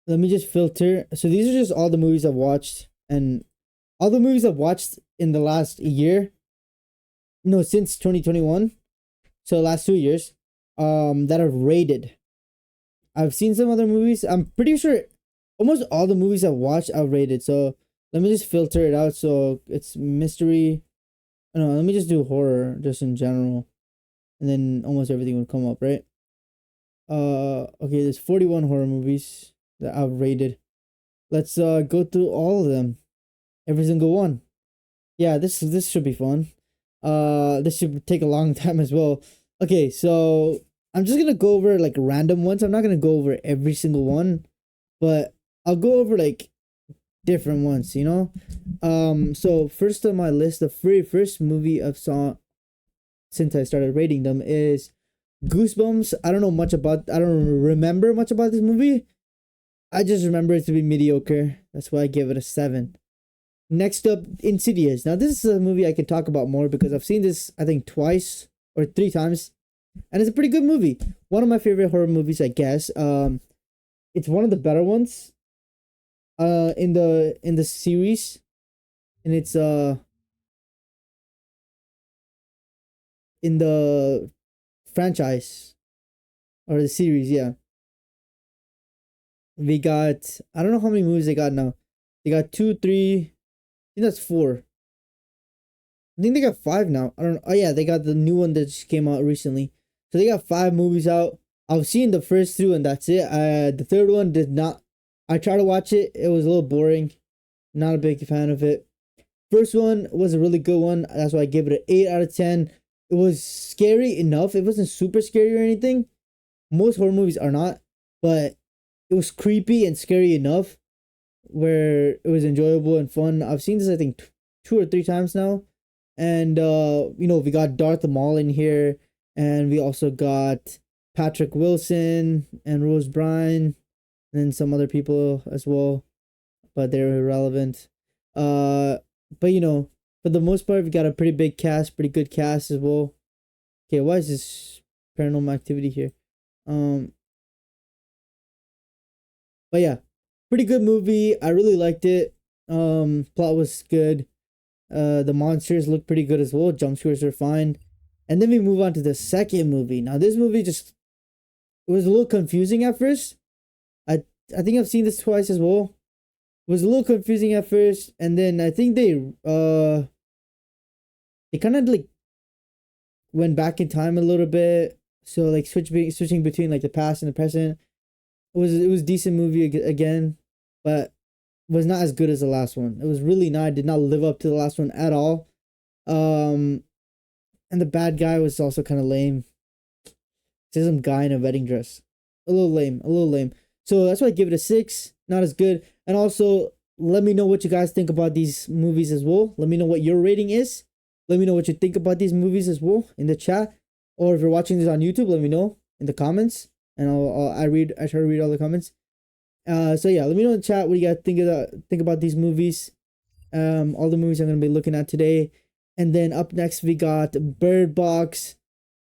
Let me just filter. So these are just all the movies I've watched, and all the movies I've watched in the last year. No, since 2021. So last 2 years. That are rated. I've seen some other movies. I'm pretty sure almost all the movies I've watched are rated. So let me just filter it out. So it's mystery. No, let me just do horror just in general, and then almost everything would come up, right? Okay, there's 41 horror movies that I've rated. Let's go through all of them, every single one. Yeah, this should be fun. This should take a long time as well. Okay, so I'm just gonna go over like random ones. I'm not gonna go over every single one, but I'll go over like different ones, you know? So first on my list, the very first movie I've saw since I started rating them is Goosebumps. I don't remember much about this movie. I just remember it to be mediocre. That's why I give it a 7. Next up, Insidious. Now this is a movie I can talk about more because I've seen this I think twice or 3 times, and it's a pretty good movie. One of my favorite horror movies, I guess. It's one of the better ones. In the series, and it's in the franchise or the series. Yeah, we got, I don't know how many movies they got now. They got 2, 3. I think that's 4. I think they got 5 now. I don't know. Oh yeah, they got the new one that just came out recently. So they got 5 movies out. I've seen the first 2 and that's it. The third one did not. I tried to watch it. It was a little boring. Not a big fan of it. First one was a really good one. That's why I give it an 8 out of 10. It was scary enough. It wasn't super scary or anything. Most horror movies are not, but it was creepy and scary enough where it was enjoyable and fun. I've seen this I think 2 or 3 times now. And we got Darth Maul in here, and we also got Patrick Wilson and Rose Byrne and some other people as well, but they're irrelevant. But for the most part, we got a pretty big cast, pretty good cast as well. Okay, why is this Paranormal Activity here? But yeah, pretty good movie. I really liked it. Plot was good. The monsters look pretty good as well. Jump scares are fine. And then we move on to the second movie. Now this movie it was a little confusing at first. I think I've seen this twice as well. It was a little confusing at first, and then I think they kind of like went back in time a little bit. So like switching between like the past and the present. It was decent movie again, but was not as good as the last one. It was really not. It did not live up to the last one at all. And the bad guy was also kind of lame. Just some guy in a wedding dress. A little lame. So that's why I give it a 6. Not as good. And also, let me know what you guys think about these movies as well. Let me know what your rating is. Let me know what you think about these movies as well in the chat. Or if you're watching this on YouTube, let me know in the comments. And I try to read all the comments. So yeah, let me know in the chat what you guys think about these movies. All the movies I'm gonna be looking at today. And then up next we got Bird Box.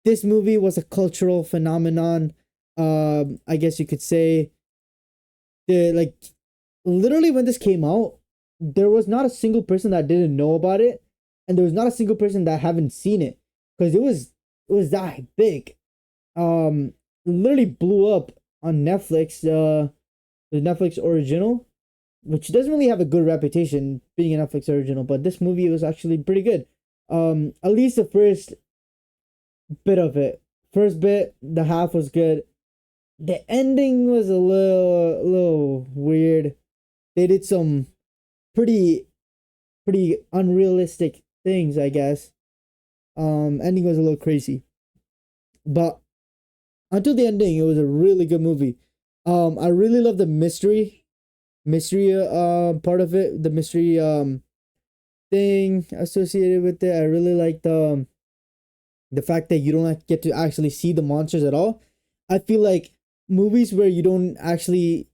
This movie was a cultural phenomenon. I guess you could say. Literally when this came out, there was not a single person that didn't know about it, and there was not a single person that haven't seen it, because it was that big. Literally blew up on Netflix. The Netflix original, which doesn't really have a good reputation being a Netflix original, but this movie was actually pretty good. At least the first bit of it. First bit, the half was good. The ending was a little weird. They did some pretty unrealistic things, I guess. Ending was a little crazy. But until the ending, it was a really good movie. I really love the mystery part of it, the mystery thing associated with it. I really like the fact that you don't get to actually see the monsters at all. I feel like movies where you don't actually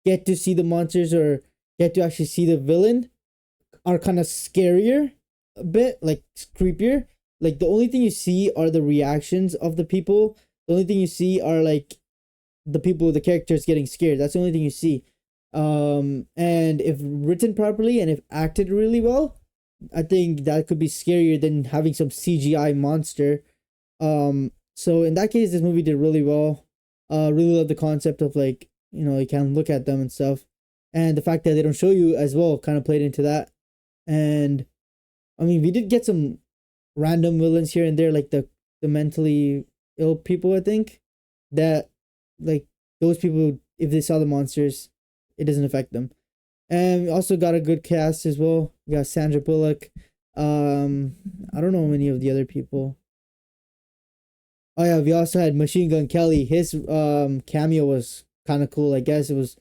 get to see the monsters or get to actually see the villain are kind of scarier a bit, like creepier. Like the only thing you see are the reactions of the people. The only thing you see are like the characters getting scared. That's the only thing you see. And if written properly and if acted really well, I think that could be scarier than having some CGI monster. So in that case, this movie did really well. Really love the concept of like, you can look at them and stuff, and the fact that they don't show you as well kind of played into that. And I mean, we did get some random villains here and there, like the mentally ill people. I think that like those people, if they saw the monsters, it doesn't affect them. And we also got a good cast as well. We got Sandra Bullock. I don't know many of the other people. Oh yeah, we also had Machine Gun Kelly. His cameo was kind of cool. I guess it was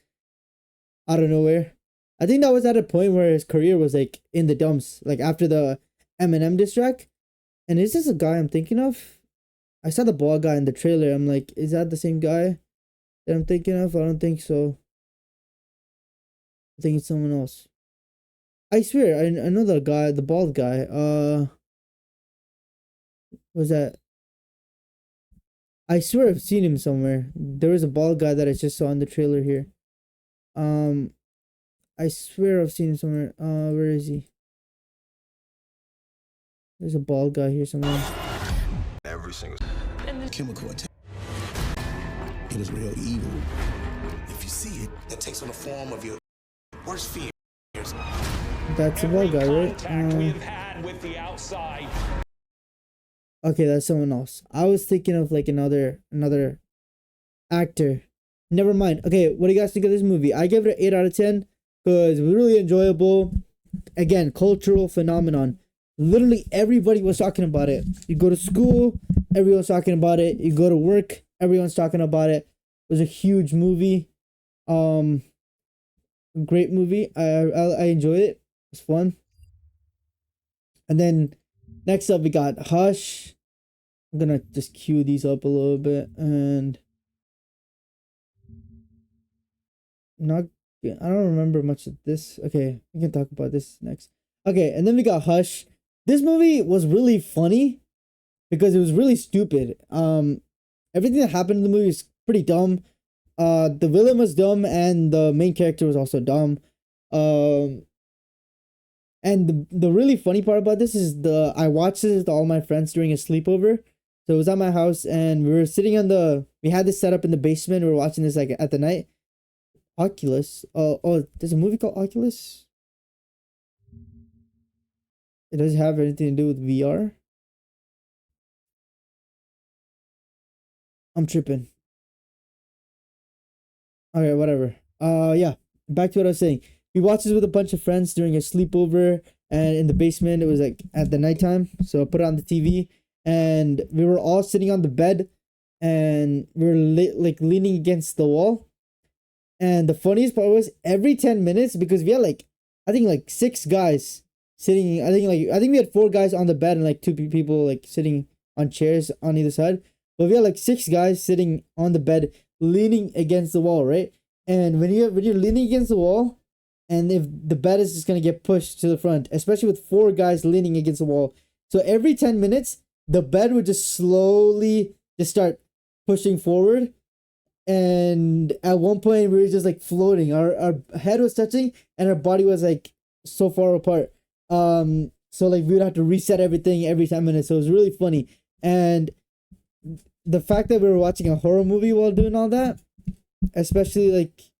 out of nowhere. I think that was at a point where his career was like in the dumps, like after the Eminem diss track. And is this a guy I'm thinking of? I saw the bald guy in the trailer. I'm like, is that the same guy that I'm thinking of? I don't think so. I think it's someone else. I swear, I know the guy, the bald guy. Was that? I swear I've seen him somewhere. There was a bald guy that I just saw in the trailer here. Um, I swear I've seen him somewhere. Where is he? There's a bald guy here somewhere. Every single chemical attack. It is real evil. If you see it, that takes on the form of your worst fears. That's a bald guy, right? Okay, that's someone else. I was thinking of like another actor. Never mind. Okay, what do you guys think of this movie? I give it an 8 out of 10 because it was really enjoyable. Again, cultural phenomenon. Literally everybody was talking about it. You go to school, everyone's talking about it. You go to work, everyone's talking about it. It was a huge movie. Great movie. I enjoyed it. It's fun. And then next up we got Hush. I'm gonna just cue these up a little bit and not. I don't remember much of this. Okay, we can talk about this next. Okay, and then we got Hush. This movie was really funny because it was really stupid. Everything that happened in the movie is pretty dumb. The villain was dumb and the main character was also dumb. And the really funny part about this is I watched this with all my friends during a sleepover. So it was at my house and we were sitting we had this set up in the basement. We were watching this like at the night. Oculus. Oh, there's a movie called Oculus. It doesn't have anything to do with VR. I'm tripping. Okay, whatever. Yeah. Back to what I was saying. We watched this with a bunch of friends during a sleepover, and in the basement, it was like at the nighttime. So I put it on the TV, and we were all sitting on the bed, and we were like leaning against the wall. And the funniest part was every 10 minutes, because we had like, I think like 6 guys sitting. I think we had 4 guys on the bed and like 2 people like sitting on chairs on either side. But we had like 6 guys sitting on the bed, leaning against the wall, right? And when you're leaning against the wall, and if the bed is just gonna get pushed to the front, especially with 4 guys leaning against the wall, so every 10 minutes the bed would just slowly just start pushing forward, and at one point we were just like floating. Our head was touching, and our body was like so far apart. So like we would have to reset everything every 10 minutes. So it was really funny, and the fact that we were watching a horror movie while doing all that, especially like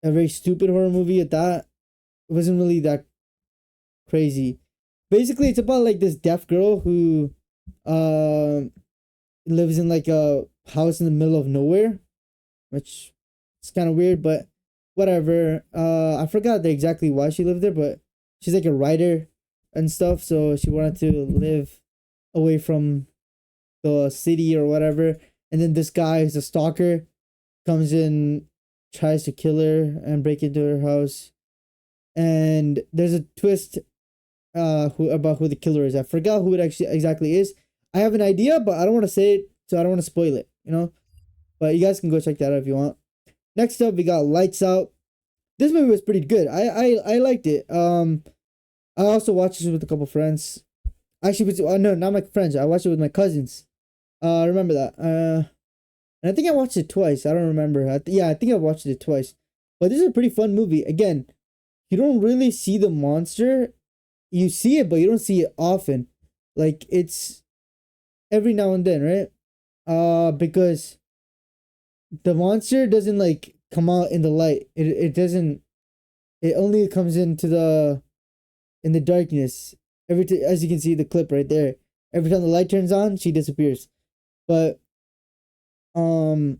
a very stupid horror movie at that, it wasn't really that crazy. Basically, it's about like this deaf girl who lives in like a house in the middle of nowhere, which is kind of weird, but whatever. I forgot exactly why she lived there, but she's like a writer and stuff, so she wanted to live away from the city or whatever. And then this guy who's a stalker comes in, tries to kill her and break into her house. And there's a twist about who the killer is. I forgot who it actually exactly is. I have an idea, but I don't want to say it, so I don't want to spoil it, But you guys can go check that out if you want. Next up, we got Lights Out. This movie was pretty good. I liked it. I also watched this with a couple friends. Actually, no, not my friends. I watched it with my cousins. I remember that. And I think I watched it twice. I don't remember. I think I watched it twice. But this is a pretty fun movie. Again, you don't really see the monster. You see it, but you don't see it often. Like it's every now and then, right? Because the monster doesn't like come out in the light. It doesn't. It only comes into the in the darkness. As you can see the clip right there. Every time the light turns on, she disappears. But ending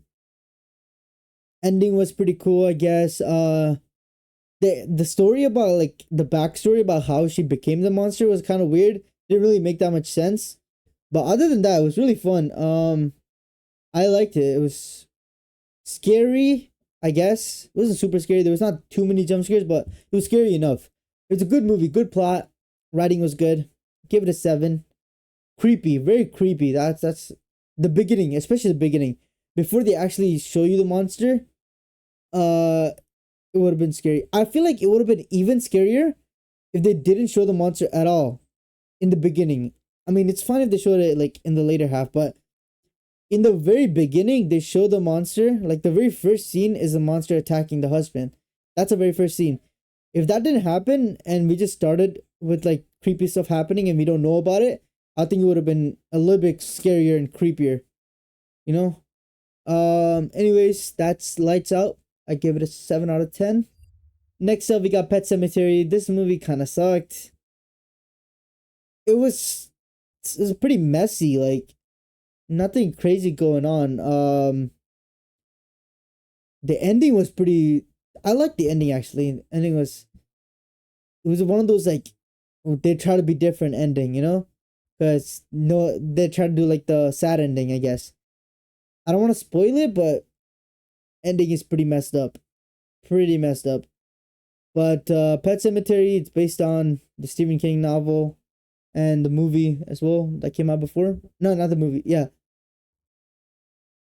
was pretty cool, I guess. The story about like the backstory about how she became the monster was kind of weird. Didn't really make that much sense. But other than that, it was really fun. I liked it. It was scary, I guess. It wasn't super scary. There was not too many jump scares, but it was scary enough. It was a good movie, good plot. Writing was good. Give it a 7. Creepy, very creepy. That's the beginning, especially the beginning. Before they actually show you the monster, it would have been scary. I feel like it would have been even scarier if they didn't show the monster at all in the beginning. I mean, it's fine if they showed it like in the later half, but in the very beginning, they show the monster. Like the very first scene is the monster attacking the husband. That's the very first scene. If that didn't happen and we just started with like creepy stuff happening and we don't know about it, I think it would have been a little bit scarier and creepier. You know? Anyways, that's Lights Out. I give it a 7 out of 10. Next up, we got Pet Sematary. This movie kind of sucked. It was pretty messy. Like, nothing crazy going on. The ending was pretty. I liked the ending actually. The ending was. It was one of those like, they try to be different ending, you know, because no, they try to do like the sad ending, I guess. I don't want to spoil it, but ending is pretty messed up. Pretty messed up. But Pet Sematary, it's based on the Stephen King novel and the movie as well that came out before. No, not the movie. Yeah.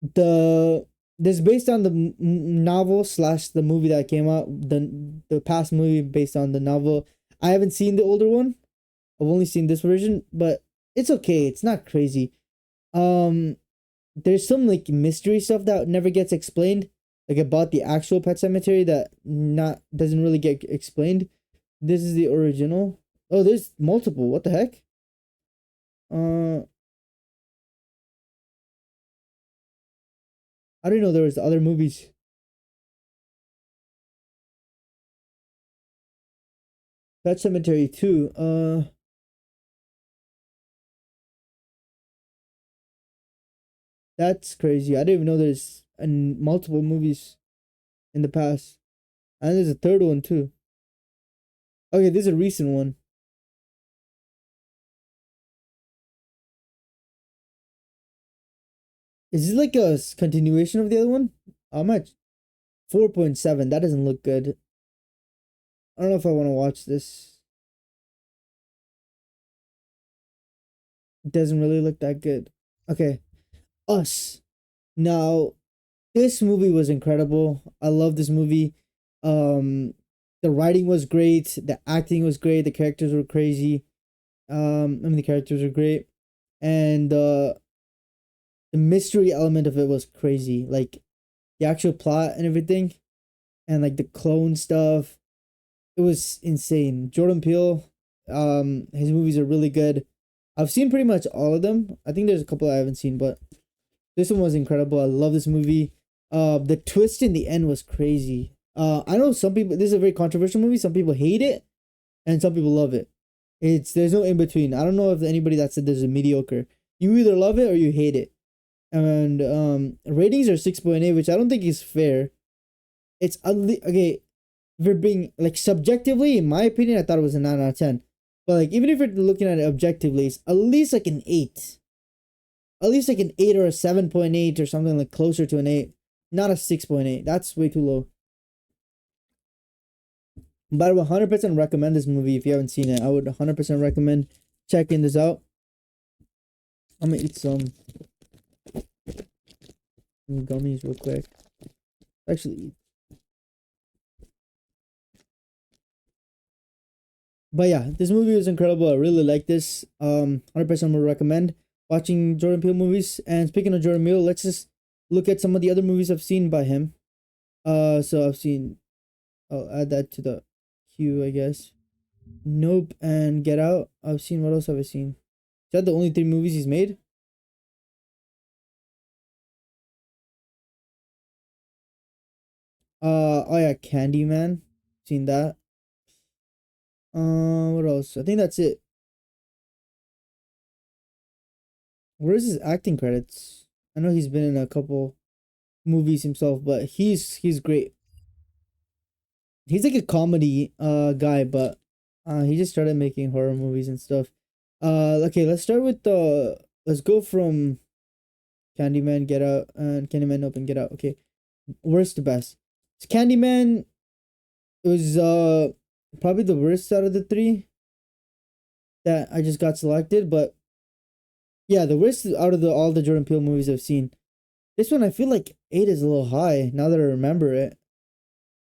This based on the novel / the movie that came out. The past movie based on the novel. I haven't seen the older one. I've only seen this version, but it's okay. It's not crazy. There's some like mystery stuff that never gets explained, like about the actual Pet Sematary that doesn't really get explained. This is the original. Oh, there's multiple. What the heck? I didn't know there was other movies. Pet Sematary 2. That's crazy. I didn't even know there's multiple movies in the past. And there's a third one too. Okay, this is a recent one. Is this like a continuation of the other one? How much? 4.7. That doesn't look good. I don't know if I want to watch this. It doesn't really look that good. Okay. Us. Now, this movie was incredible. I love this movie. The writing was great. The acting was great. The characters were crazy. The characters were great. And the mystery element of it was crazy. Like, the actual plot and everything. And, like, the clone stuff. It was insane. Jordan Peele, his movies are really good. I've seen pretty much all of them. I think there's a couple I haven't seen, but this one was incredible. I love this movie. The twist in the end was crazy. I know some people. This is a very controversial movie. Some people hate it, and some people love it. There's no in between. I don't know if anybody that said there's a mediocre. You either love it or you hate it. And ratings are 6.8, which I don't think is fair. It's okay. If you're being like subjectively, in my opinion, I thought it was a 9 out of 10. But like even if you're looking at it objectively, it's at least like an 8. At least like an 8 or a 7.8 or something like closer to an 8. Not a 6.8. That's way too low. But I would 100% recommend this movie if you haven't seen it. I would 100% recommend checking this out. I'm gonna eat some gummies real quick. Actually, but yeah, this movie was incredible. I really like this. 100% would recommend watching Jordan Peele movies. And speaking of Jordan Peele, let's just look at some of the other movies I've seen by him. So I've seen I'll add that to the queue, I guess. Nope and Get Out. I've seen, what else have I seen? Is that the only three movies he's made? Oh yeah, Candyman. Seen that. What else? I think that's it. Where's his acting credits? I know he's been in a couple movies himself, but he's great. He's like a comedy guy, but he just started making horror movies and stuff. Okay, let's start with the let's go from Candyman, Get Out, and Candyman Open, Get Out. Okay. Worst to best. So Candyman was probably the worst out of the three that I just got selected, but yeah, the worst out of all the Jordan Peele movies I've seen. This one I feel like 8 is a little high now that I remember it.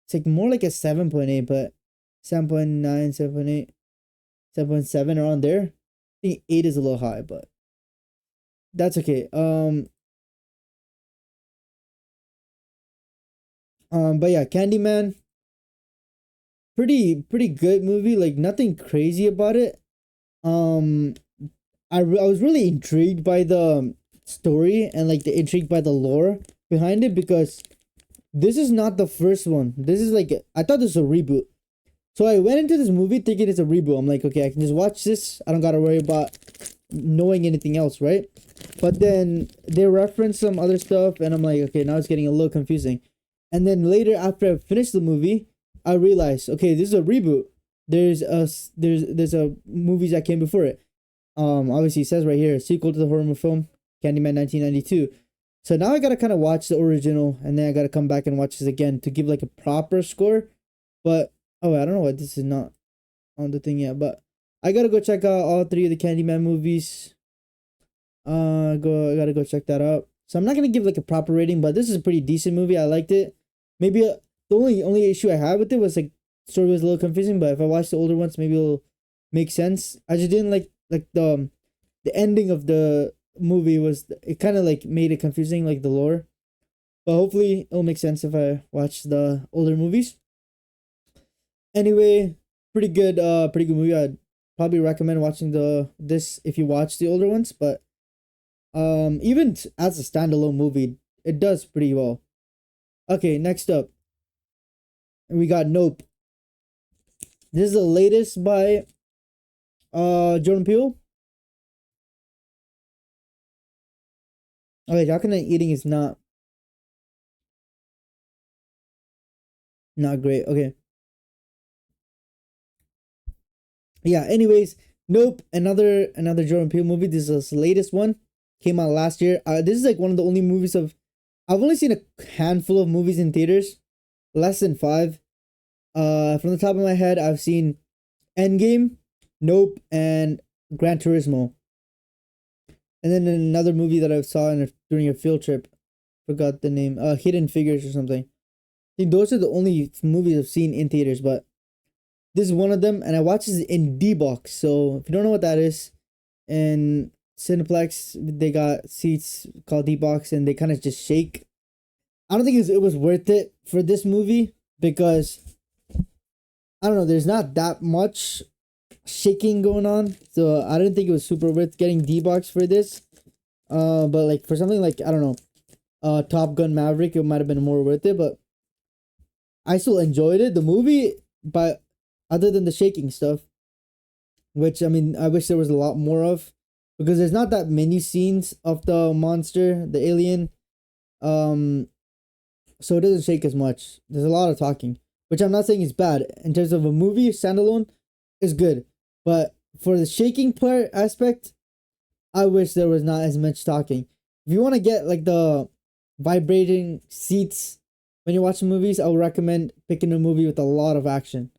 It's like more like a 7.8, but 7.9, 7.8, 7.7 around there. I think 8 is a little high, but that's okay. But yeah, Candyman, pretty good movie. Like nothing crazy about it. I was really intrigued by the story and like the intrigue by the lore behind it, because this is not the first one. This is like, I thought this was a reboot. So I went into this movie thinking it's a reboot. I'm like, okay, I can just watch this. I don't gotta worry about knowing anything else, right? But then they reference some other stuff, and I'm like, okay, now it's getting a little confusing. And then later, after I finished the movie, I realized, okay, this is a reboot. There's a movies that came before it. Obviously it says right here, sequel to the horror film Candyman 1992. So now I gotta kind of watch the original, and then I gotta come back and watch this again to give like a proper score. But oh, I don't know why this is not on the thing yet. But I gotta go check out all three of the Candyman movies. I gotta go check that out. So I'm not gonna give like a proper rating, but this is a pretty decent movie. I liked it. Maybe the only issue I had with it was like the story was a little confusing. But if I watch the older ones, maybe it'll make sense. I just didn't like the ending of the movie was, it kind of like made it confusing, like the lore. But hopefully it'll make sense if I watch the older movies. Anyway, pretty good movie. I'd probably recommend watching this if you watch the older ones, but even as a standalone movie, it does pretty well. Okay, next up, we got Nope. This is the latest by Jordan Peele. Okay, Document Eating is not great. Okay. Yeah, anyways, Nope, another Jordan Peele movie. This is the latest one. Came out last year. This is like one of the only movies I've only seen a handful of movies in theaters, less than 5. From the top of my head, I've seen Endgame, Nope, and Gran Turismo. And then another movie that I saw during a field trip, forgot the name, Hidden Figures or something. I think those are the only movies I've seen in theaters, but this is one of them, and I watched this in D-Box. So if you don't know what that is, in Cineplex, they got seats called D-Box, and they kind of just shake. I don't think it was worth it for this movie, because I don't know, there's not that much shaking going on, so I didn't think it was super worth getting D-Box for this. But like for something like, I don't know, Top Gun Maverick, it might have been more worth it, but I still enjoyed it, the movie, but other than the shaking stuff, which I mean, I wish there was a lot more of, because there's not that many scenes of the monster, the alien, so it doesn't shake as much. There's a lot of talking, which I'm not saying is bad. In terms of a movie, standalone, is good. But for the shaking part aspect, I wish there was not as much talking. If you want to get like the vibrating seats when you're watching movies, I would recommend picking a movie with a lot of action.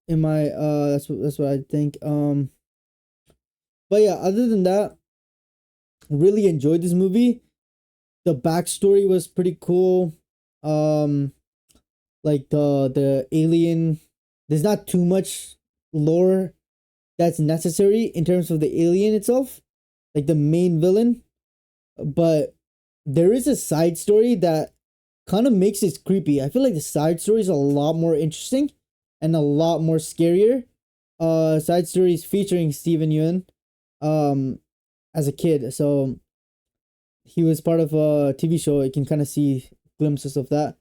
In my that's what I think. But yeah, other than that, really enjoyed this movie. The backstory was pretty cool. Like the alien, there's not too much lore that's necessary in terms of the alien itself, like the main villain, but there is a side story that kind of makes it creepy. I feel like the side story is a lot more interesting and a lot more scarier. Side stories featuring Steven Yeun, as a kid. So he was part of a TV show. You can kind of see glimpses of that.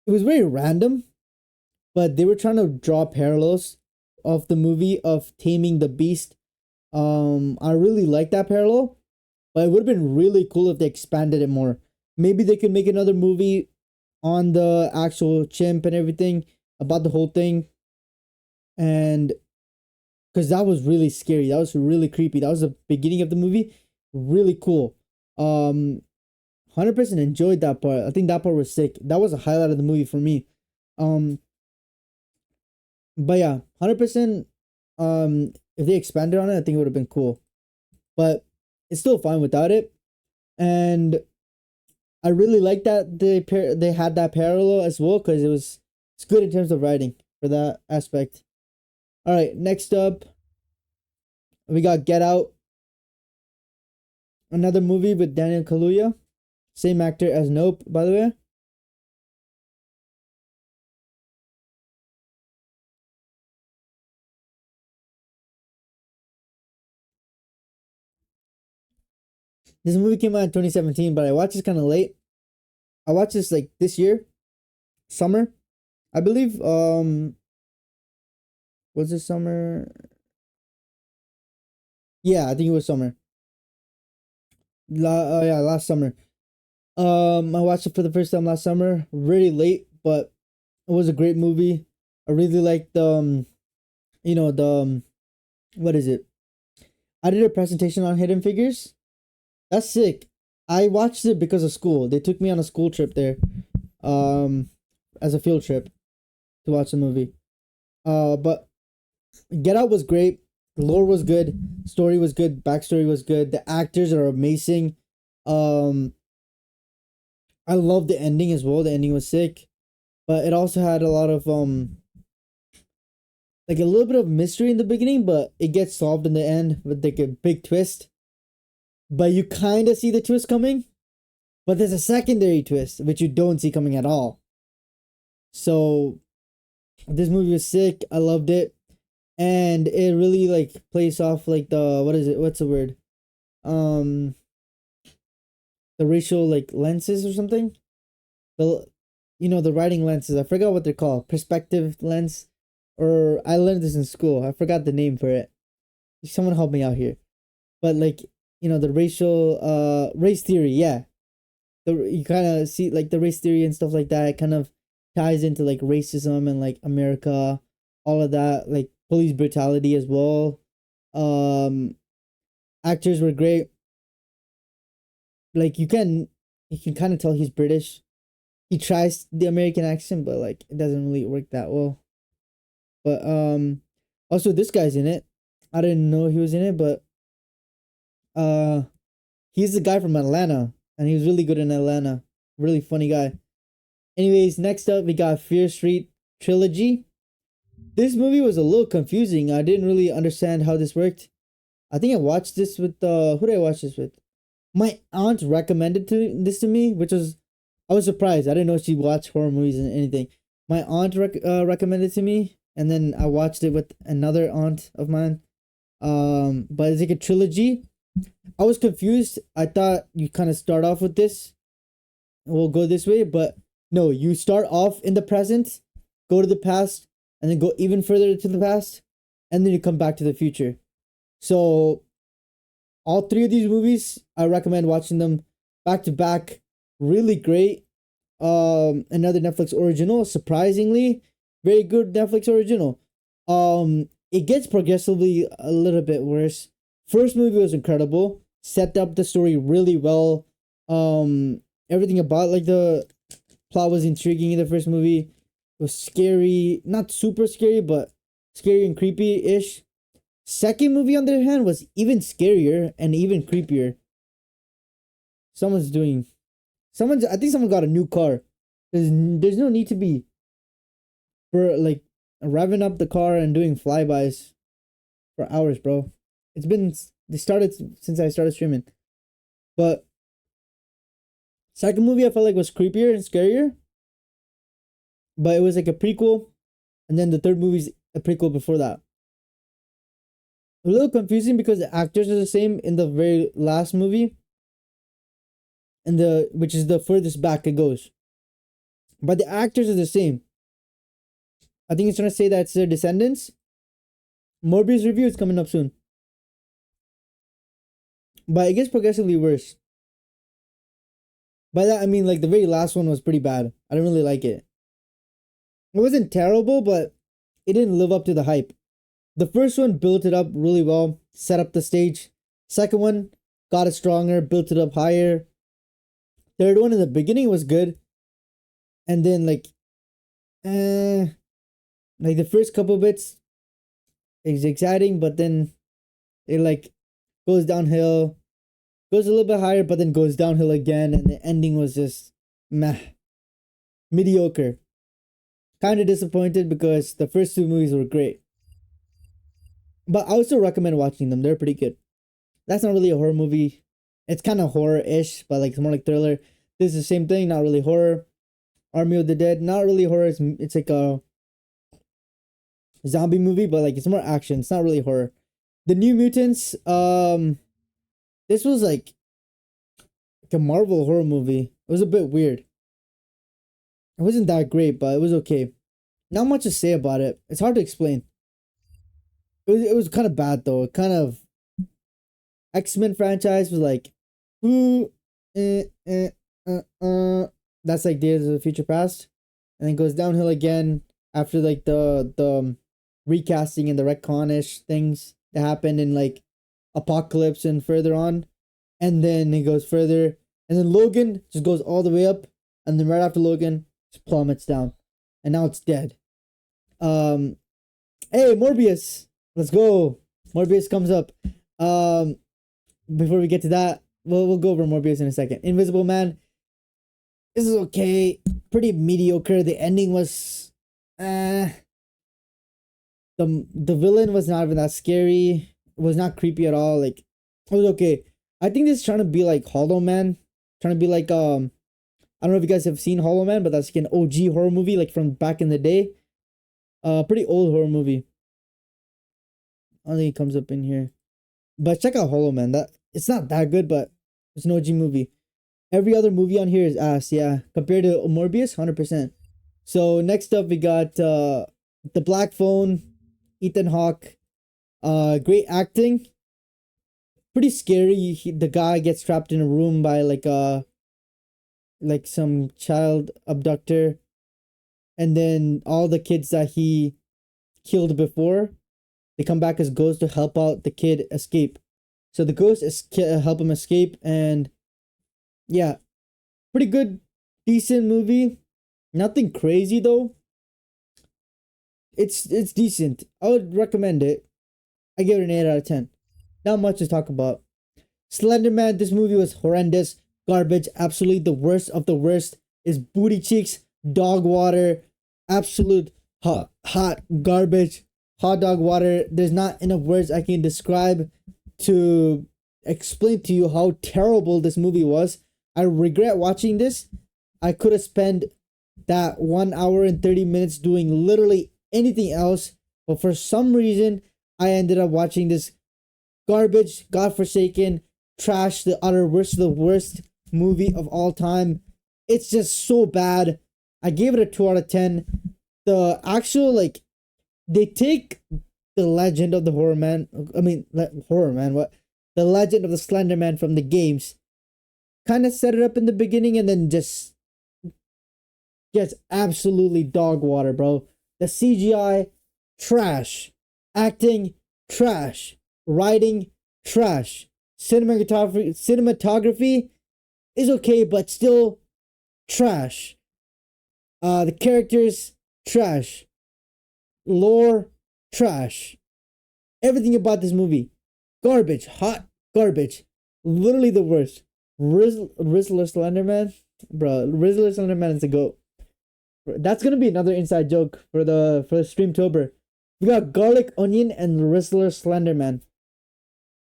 It was very random, but they were trying to draw parallels of the movie of Taming the Beast. I really like that parallel, but it would have been really cool if they expanded it more. Maybe they could make another movie on the actual chimp and everything, about the whole thing. And because that was really scary, that was really creepy. That was the beginning of the movie, really cool. 100% enjoyed that part. I think that part was sick. That was a highlight of the movie for me. But yeah, 100%. If they expanded on it, I think it would have been cool. But it's still fine without it. And I really like that they had that parallel as well, because it's good in terms of writing for that aspect. All right, next up, we got Get Out, another movie with Daniel Kaluuya, same actor as Nope, by the way. This movie came out in 2017, but I watched this kind of late. I watched this like this year, summer, I believe. Was it summer? Yeah, I think it was summer. Yeah, last summer. I watched it for the first time last summer. Really late, but it was a great movie. I really liked the what is it? I did a presentation on Hidden Figures. That's sick. I watched it because of school. They took me on a school trip there, as a field trip to watch the movie. But Get Out was great. The lore was good. Story was good. Backstory was good. The actors are amazing. I love the ending as well. The ending was sick, but it also had a lot of like a little bit of mystery in the beginning, but it gets solved in the end with like a big twist. But you kind of see the twist coming, but there's a secondary twist which you don't see coming at all. So this movie was sick. I loved it, and it really like plays off like the what is it? What's the word? Um, the racial like lenses or something. The the writing lenses. I forgot what they're called. Perspective lens, or I learned this in school. I forgot the name for it. Someone help me out here. But like the race theory. Yeah, you kind of see like the race theory and stuff like that. It kind of ties into like racism and like America, all of that, like police brutality as well. Um, Actors were great. Like you can kind of tell he's British. He tries the American accent, but like it doesn't really work that well. But also this guy's in it. I didn't know he was in it, but uh, he's the guy from Atlanta, and he was really good in Atlanta. Really funny guy. Anyways, next up we got Fear Street Trilogy. This movie was a little confusing. I didn't really understand how this worked. I think I watched this with who did I watch this with? My aunt recommended this to me, which was I was surprised. I didn't know she watched horror movies and anything. My aunt recommended it to me, and then I watched it with another aunt of mine. But it's like a trilogy. I was confused. I thought you kind of start off with this. We'll go this way, but no, you start off in the present, go to the past, and then go even further to the past, and then you come back to the future. So all three of these movies, I recommend watching them back to back. Really great. Another Netflix original, surprisingly, very good Netflix original. It gets progressively a little bit worse. First movie was incredible. Set up the story really well. Everything about like the plot was intriguing in the first movie. It was scary, not super scary, but scary and creepy-ish. Second movie, on the other hand, was even scarier and even creepier. I think someone got a new car. There's no need to be for like revving up the car and doing flybys for hours, bro. They started since I started streaming. But Second movie I felt like was creepier and scarier, but it was like a prequel, and then the third movie's a prequel before that. A little confusing because the actors are the same in the very last movie, and which is the furthest back it goes. But the actors are the same. I think it's trying to say that it's their descendants. Morbius review is coming up soon. But it gets progressively worse. By that I mean like the very last one was pretty bad. I didn't really like it. It wasn't terrible, but it didn't live up to the hype. The first one built it up really well, set up the stage. Second one got it stronger, built it up higher. Third one in the beginning was good. And then like the first couple bits is exciting, but then it like goes downhill, goes a little bit higher, but then goes downhill again, and the ending was just meh, mediocre. Kind of disappointed because the first two movies were great. But I would still recommend watching them. They're pretty good. That's not really a horror movie. It's kind of horror-ish, but like it's more like thriller. This is the same thing, not really horror. Army of the Dead, not really horror. It's like a zombie movie, but like it's more action. It's not really horror. The New Mutants, this was like a Marvel horror movie. It was a bit weird. It wasn't that great, but it was okay. Not much to say about it. It's hard to explain. It was kind of bad though. It kind of X-Men franchise was like, that's like Days of the Future Past, and then goes downhill again after like the recasting and the retcon-ish things that happened in like Apocalypse and further on, and then it goes further, and then Logan just goes all the way up, and then right after Logan just plummets down, and now it's dead. Hey, Morbius, let's go. Morbius comes up. Before we get to that, we'll go over Morbius in a second. Invisible Man, this is okay, pretty mediocre. The ending was, the villain was not even that scary. It was not creepy at all. Like, it was okay. I think this is trying to be like Hollow Man, trying to be like I don't know if you guys have seen Hollow Man, but that's like an OG horror movie, like from back in the day. Pretty old horror movie. I don't think it comes up in here, but check out Hollow Man. That it's not that good, but it's an OG movie. Every other movie on here is ass, yeah. Compared to Morbius, 100%. So next up we got The Black Phone, Ethan Hawke. Great acting. Pretty scary. The guy gets trapped in a room by like some child abductor, and then all the kids that he killed before, they come back as ghosts to help out the kid escape. So the ghosts help him escape, and yeah, pretty good, decent movie. Nothing crazy though. It's decent. I would recommend it. I give it an 8 out of 10. Not much to talk about. Slender Man, this movie was horrendous. Garbage. Absolutely the worst of the worst. Is booty cheeks, dog water, absolute hot garbage. Hot dog water. There's not enough words I can describe to explain to you how terrible this movie was. I regret watching this. I could have spent that 1 hour and 30 minutes doing literally anything else, but for some reason I ended up watching this garbage, godforsaken, trash, the utter worst of the worst movie of all time. It's just so bad. I gave it a 2 out of 10. The actual, like, they take the legend of the horror man, what? The legend of the Slender Man from the games, kind of set it up in the beginning, and then just gets absolutely dog water, bro. The CGI, trash. Acting, trash. Writing, trash. Cinematography is okay, but still trash. The characters, trash. Lore, trash. Everything about this movie, garbage. Hot garbage. Literally the worst. Rizzler Slenderman, bro. Rizzler Slenderman is a goat. That's gonna be another inside joke for the Streamtober. We got Garlic Onion and Rizzler Slenderman.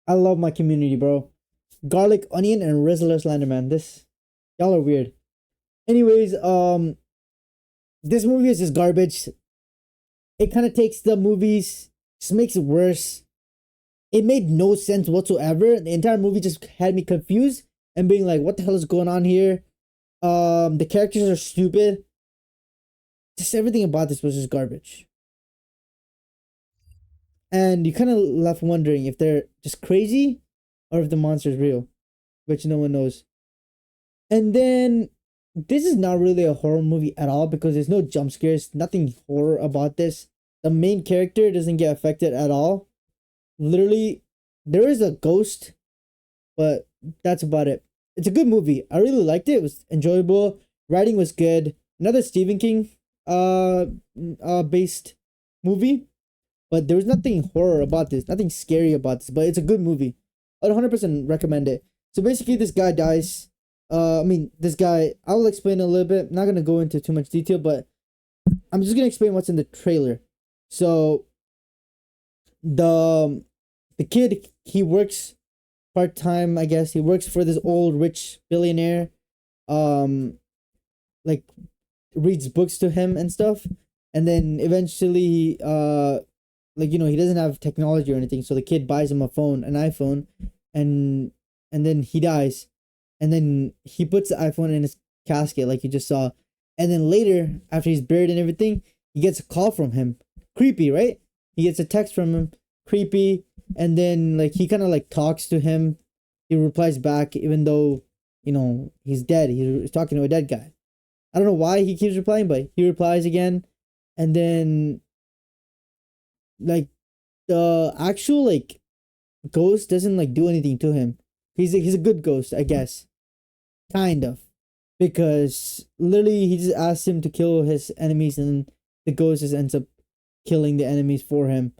I love my community, bro. Garlic Onion and Rizzler Slenderman. This Y'all are weird. Anyways, this movie is just garbage. It kind of takes the movies, just makes it worse. It made no sense whatsoever. The entire movie just had me confused and being like, what the hell is going on here? The characters are stupid. Just everything about this was just garbage. And you kind of left wondering if they're just crazy or if the monster is real, which no one knows. And then this is not really a horror movie at all because there's no jump scares, nothing horror about this. The main character doesn't get affected at all. Literally, there is a ghost, but that's about it. It's a good movie. I really liked it. It was enjoyable. Writing was good. Another Stephen King based movie, but there was nothing horror about this, nothing scary about this, but it's a good movie. I'd 100% recommend it. So basically this guy dies. This guy, I'll explain a little bit. I'm not gonna go into too much detail, but I'm just gonna explain what's in the trailer. So the kid, he works part-time, I guess. He works for this old rich billionaire, like reads books to him and stuff. And then eventually, he doesn't have technology or anything, so the kid buys him an iPhone, and then he dies. And then he puts the iPhone in his casket, like you just saw. And then later, after he's buried and everything, he gets a call from him. Creepy, right? He gets a text from him. Creepy. And then, like, he kind of, like, talks to him. He replies back, even though, he's dead. He's talking to a dead guy. I don't know why he keeps replying, but he replies again. And then, like, the actual, like, ghost doesn't, like, do anything to him. He's a good ghost, I guess. Kind of. Because literally he just asks him to kill his enemies, and the ghost just ends up killing the enemies for him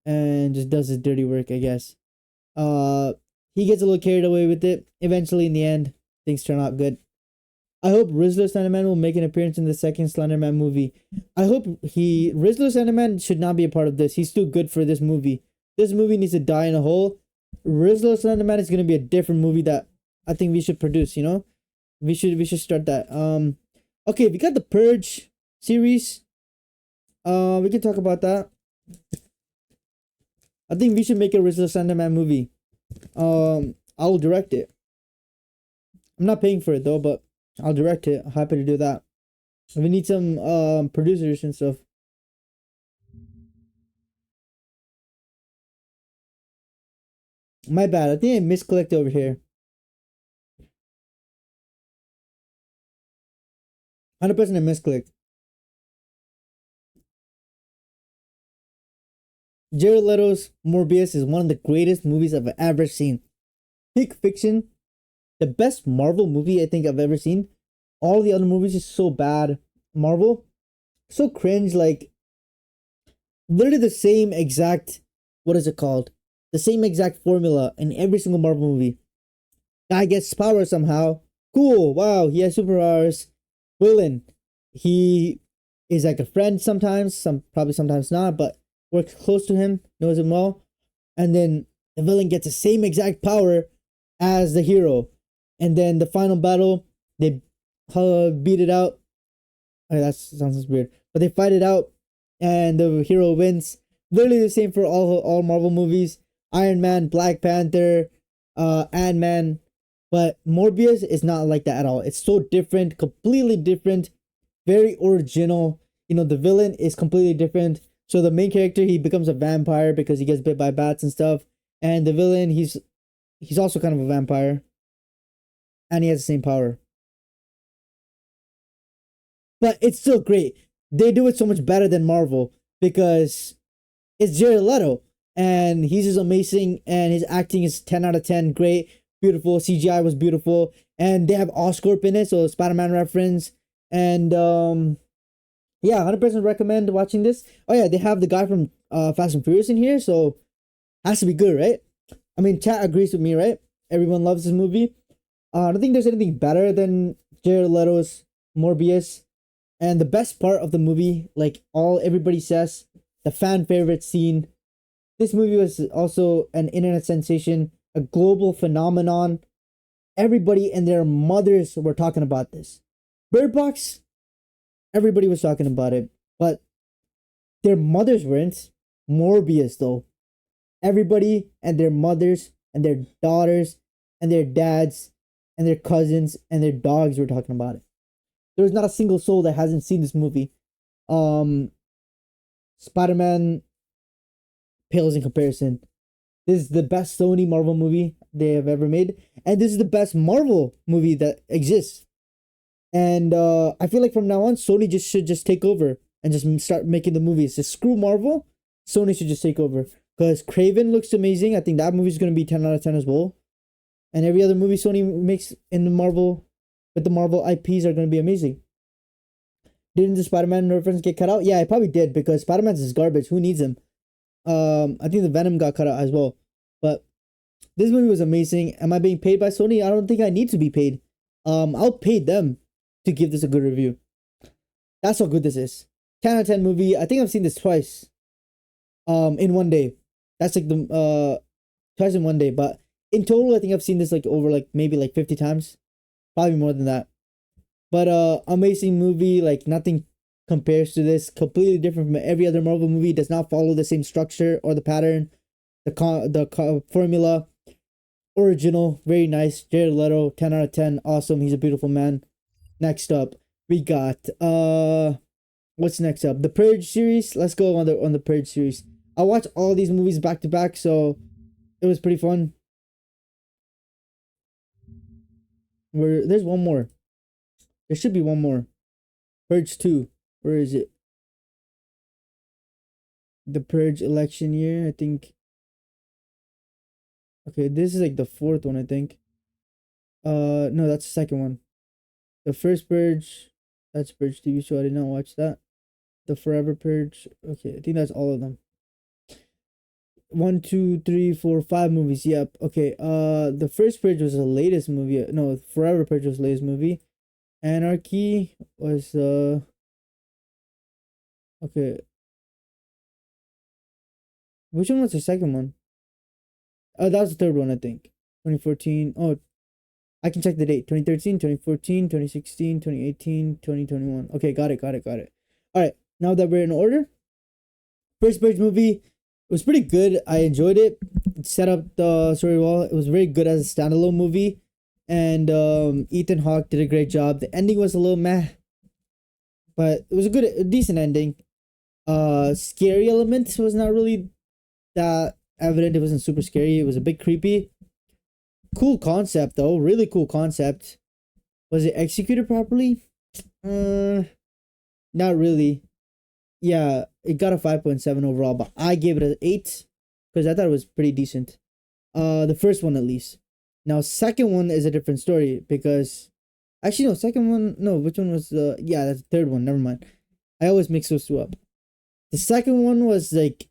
and just does his dirty work, I guess. He gets a little carried away with it. Eventually, in the end, things turn out good. I hope Rizzler Slenderman will make an appearance in the second Slenderman movie. I hope Rizzler Slenderman should not be a part of this. He's too good for this movie. This movie needs to die in a hole. Rizzler Slenderman is gonna be a different movie that I think we should produce. We should start that. Okay, we got the Purge series. We can talk about that. I think we should make a Rizzler Slenderman movie. I'll direct it. I'm not paying for it though, but I'll direct it. I'm happy to do that. We need some producers and stuff. My bad. I think I misclicked over here. 100% I misclicked. Jared Leto's Morbius is one of the greatest movies I've ever seen. Peak fiction. The best Marvel movie I think I've ever seen. All the other movies are so bad. Marvel, so cringe. Like, literally the same exact, what is it called? The same exact formula in every single Marvel movie. Guy gets power somehow. Cool. Wow, he has superpowers. Villain. He is like a friend sometimes, probably sometimes not, but works close to him, knows him well. And then the villain gets the same exact power as the hero. And then the final battle, they beat it out. Okay, that sounds weird. But they fight it out and the hero wins. Literally the same for all Marvel movies. Iron Man, Black Panther, Ant-Man. But Morbius is not like that at all. It's so different, completely different, very original. The villain is completely different. So the main character, he becomes a vampire because he gets bit by bats and stuff. And the villain, he's also kind of a vampire. And he has the same power. But it's still great. They do it so much better than Marvel because it's Jared Leto. And he's just amazing. And his acting is 10 out of 10. Great. Beautiful. CGI was beautiful. And they have Oscorp in it. So Spider-Man reference. And yeah, 100% recommend watching this. Oh yeah, they have the guy from Fast and Furious in here. So has to be good, right? I mean, chat agrees with me, right? Everyone loves this movie. I don't think there's anything better than Jared Leto's Morbius. And the best part of the movie, like everybody says, the fan favorite scene. This movie was also an internet sensation, a global phenomenon. everybody and their mothers were talking about this. Bird Box, everybody was talking about it, but their mothers weren't. Morbius, though, everybody and their mothers and their daughters and their dads and their cousins and their dogs were talking about it. There's not a single soul that hasn't seen this movie. Spider-Man pales in comparison. This is the best Sony Marvel movie they have ever made, and this is the best Marvel movie that exists. And I feel like from now on, Sony should just take over and just start making the movies. Just screw Marvel. Sony should just take over, because Craven looks amazing. I think that movie's gonna be 10 out of 10 as well. And every other movie Sony makes in the Marvel, with the Marvel IPs, are gonna be amazing. Didn't the Spider-Man reference get cut out? Yeah, it probably did, because Spider-Man's is garbage. Who needs him? I think the Venom got cut out as well. But this movie was amazing. Am I being paid by Sony? I don't think I need to be paid. I'll pay them to give this a good review. That's how good this is. 10 out of 10 movie. I think I've seen this twice. In one day. That's like the twice in one day. But in total, I think I've seen this like over like maybe like 50 times. Probably more than that. But amazing movie. Like nothing compares to this. Completely different from every other Marvel movie. Does not follow the same structure or the pattern, the formula. Original, very nice. Jared Leto, 10 out of 10. Awesome. He's a beautiful man. Next up, we got what's next up? The Purge series. Let's go on the Purge series. I watched all these movies back to back, so it was pretty fun. There's one more. There should be one more. Purge 2. Where is it? The Purge election year, I think. Okay, this is like the fourth one, I think. No, that's the second one. The first Purge, that's Purge TV show. I did not watch that. The Forever Purge. Okay, I think that's all of them. 1, 2, 3, 4, 5 movies. Yep. Okay. The first Purge was the latest movie. No, Forever Purge was the latest movie. Anarchy was okay. Which one was the second one? Oh, that was the third one, I think. 2014. Oh, I can check the date. 2013, 2014, 2016, 2018, 2021. Okay, got it. All right, now that we're in order. First Purge movie was pretty good. I enjoyed it. It set up the story well. It was very good as a standalone movie. And Ethan Hawke did a great job. The ending was a little meh, but it was a decent ending. Scary element was not really that evident. It wasn't super scary. It was a bit creepy. Cool concept though. Really cool concept. Was it executed properly? Not really. Yeah, it got a 5.7 overall, but I gave it an 8 because I thought it was pretty decent. The first one at least. Now, second one is a different story because, actually no, second one, no, which one was yeah, that's the third one. Never mind. I always mix those two up. The second one was like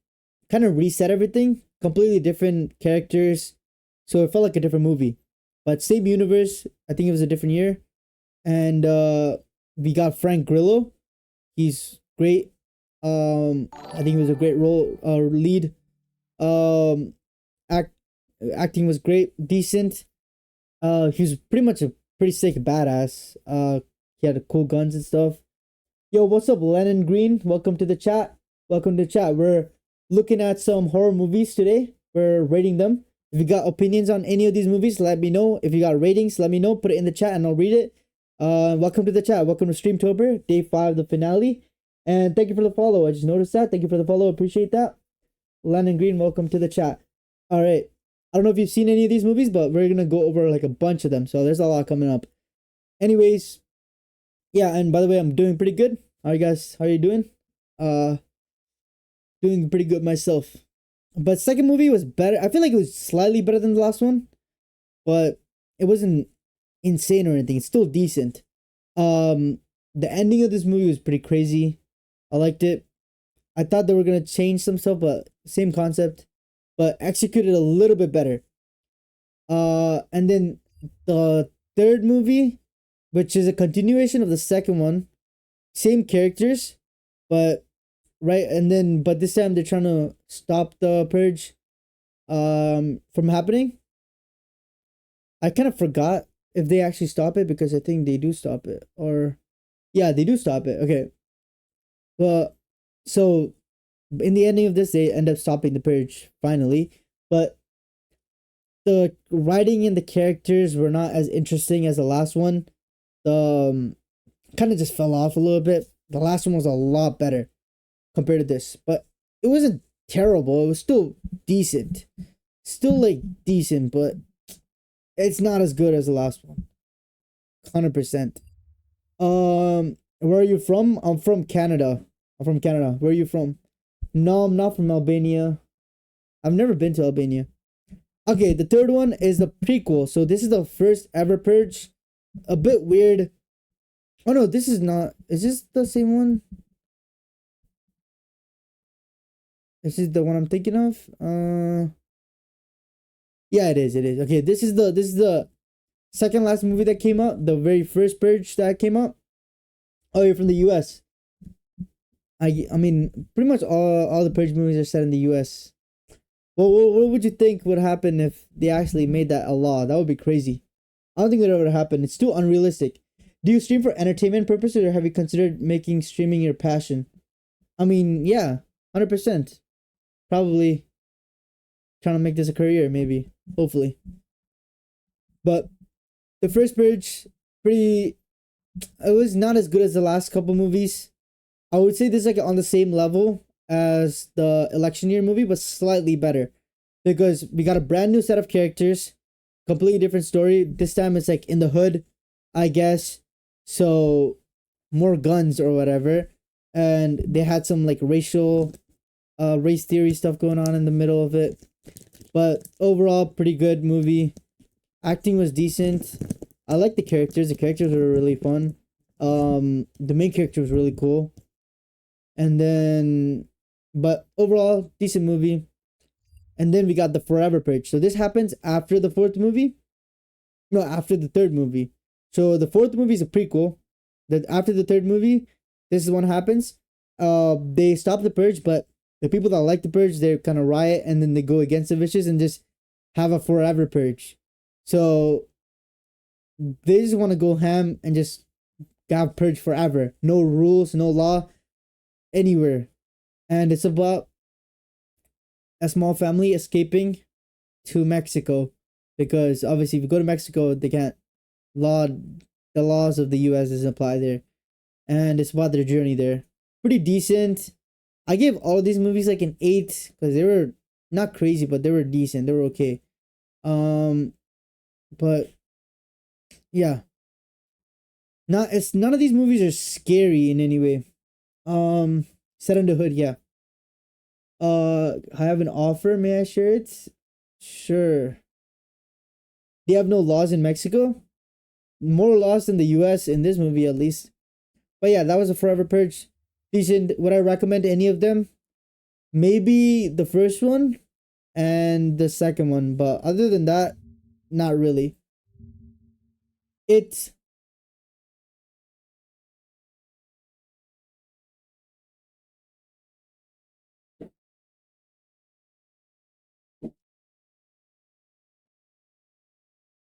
kind of reset everything, completely different characters, so it felt like a different movie, but same universe. I think it was a different year, and we got Frank Grillo. He's great. I think it was a great role, lead. Acting was great, decent. He was pretty much a pretty sick badass. He had cool guns and stuff. Yo, what's up, Lennon Green? Welcome to the chat. We're looking at some horror movies today. We're rating them. If you got opinions on any of these movies, let me know. If you got ratings, let me know. Put it in the chat and I'll read it. Welcome to the chat. Welcome to Streamtober, day 5, the finale. And thank you for the follow. I just noticed that. Thank you for the follow. Appreciate that. Lennon Green, welcome to the chat. All right. I don't know if you've seen any of these movies, but we're going to go over like a bunch of them. So there's a lot coming up. Anyways, yeah, and by the way, I'm doing pretty good. How are you guys? How are you doing? Doing pretty good myself. But second movie was better. I feel like it was slightly better than the last one, but it wasn't insane or anything. It's still decent. The ending of this movie was pretty crazy. I liked it. I thought they were gonna change some stuff, but same concept, but executed a little bit better. And then the third movie, which is a continuation of the second one, same characters, but but this time they're trying to stop the purge from happening. I kind of forgot if they actually stop it, because I think they do stop it. Or yeah, they do stop it. Okay. But so in the ending of this, they end up stopping the purge finally. But the writing and the characters were not as interesting as the last one. The kind of just fell off a little bit. The last one was a lot better compared to this, but it wasn't terrible. It was still decent, still like decent, but it's not as good as the last one. 100%. Where are you from? I'm from Canada. I'm from Canada. Where are you from? No, I'm not from Albania. I've never been to Albania. Okay, the third one is the prequel. So this is the first ever purge. A bit weird. Oh no, this is not. Is this the same one? This is the one I'm thinking of. Yeah, it is. It is. Okay, this is the second last movie that came out. The very first purge that came out. Oh, you're from the U.S. I mean, pretty much all the purge movies are set in the U.S. Well, what would you think would happen if they actually made that a law? That would be crazy. I don't think that would happen. It's too unrealistic. Do you stream for entertainment purposes, or have you considered making streaming your passion? I mean, yeah, 100%. Probably trying to make this a career, maybe, hopefully. But the first purge, pretty. It was not as good as the last couple movies. I would say this is like on the same level as the election year movie, but slightly better, because we got a brand new set of characters, completely different story. This time it's like in the hood, I guess. So more guns or whatever, and they had some like race theory stuff going on in the middle of it. But overall, pretty good movie. Acting was decent. I like the characters. The characters were really fun. The main character was really cool. And then, but overall, decent movie. And then we got the Forever Purge. So this happens after the fourth movie. No, after the third movie. So the fourth movie is a prequel. That after the third movie, this is what happens. They stop the purge, but the people that like the purge, they kind of riot, and then they go against the vicious and just have a forever purge. So they just want to go ham and just have purge forever. No rules, no law, anywhere. And it's about a small family escaping to Mexico, because obviously if you go to Mexico, they can't the laws of the US doesn't apply there. And it's about their journey there. Pretty decent. I gave all of these movies like an 8, because they were not crazy, but they were decent. They were okay. But yeah. None of these movies are scary in any way. Set in the Hood, yeah. I have an offer. May I share it? Sure. They have no laws in Mexico. More laws than the US in this movie, at least. But yeah, that was a Forever Purge. Decent. Would I recommend any of them? Maybe the first one and the second one, but other than that, not really. It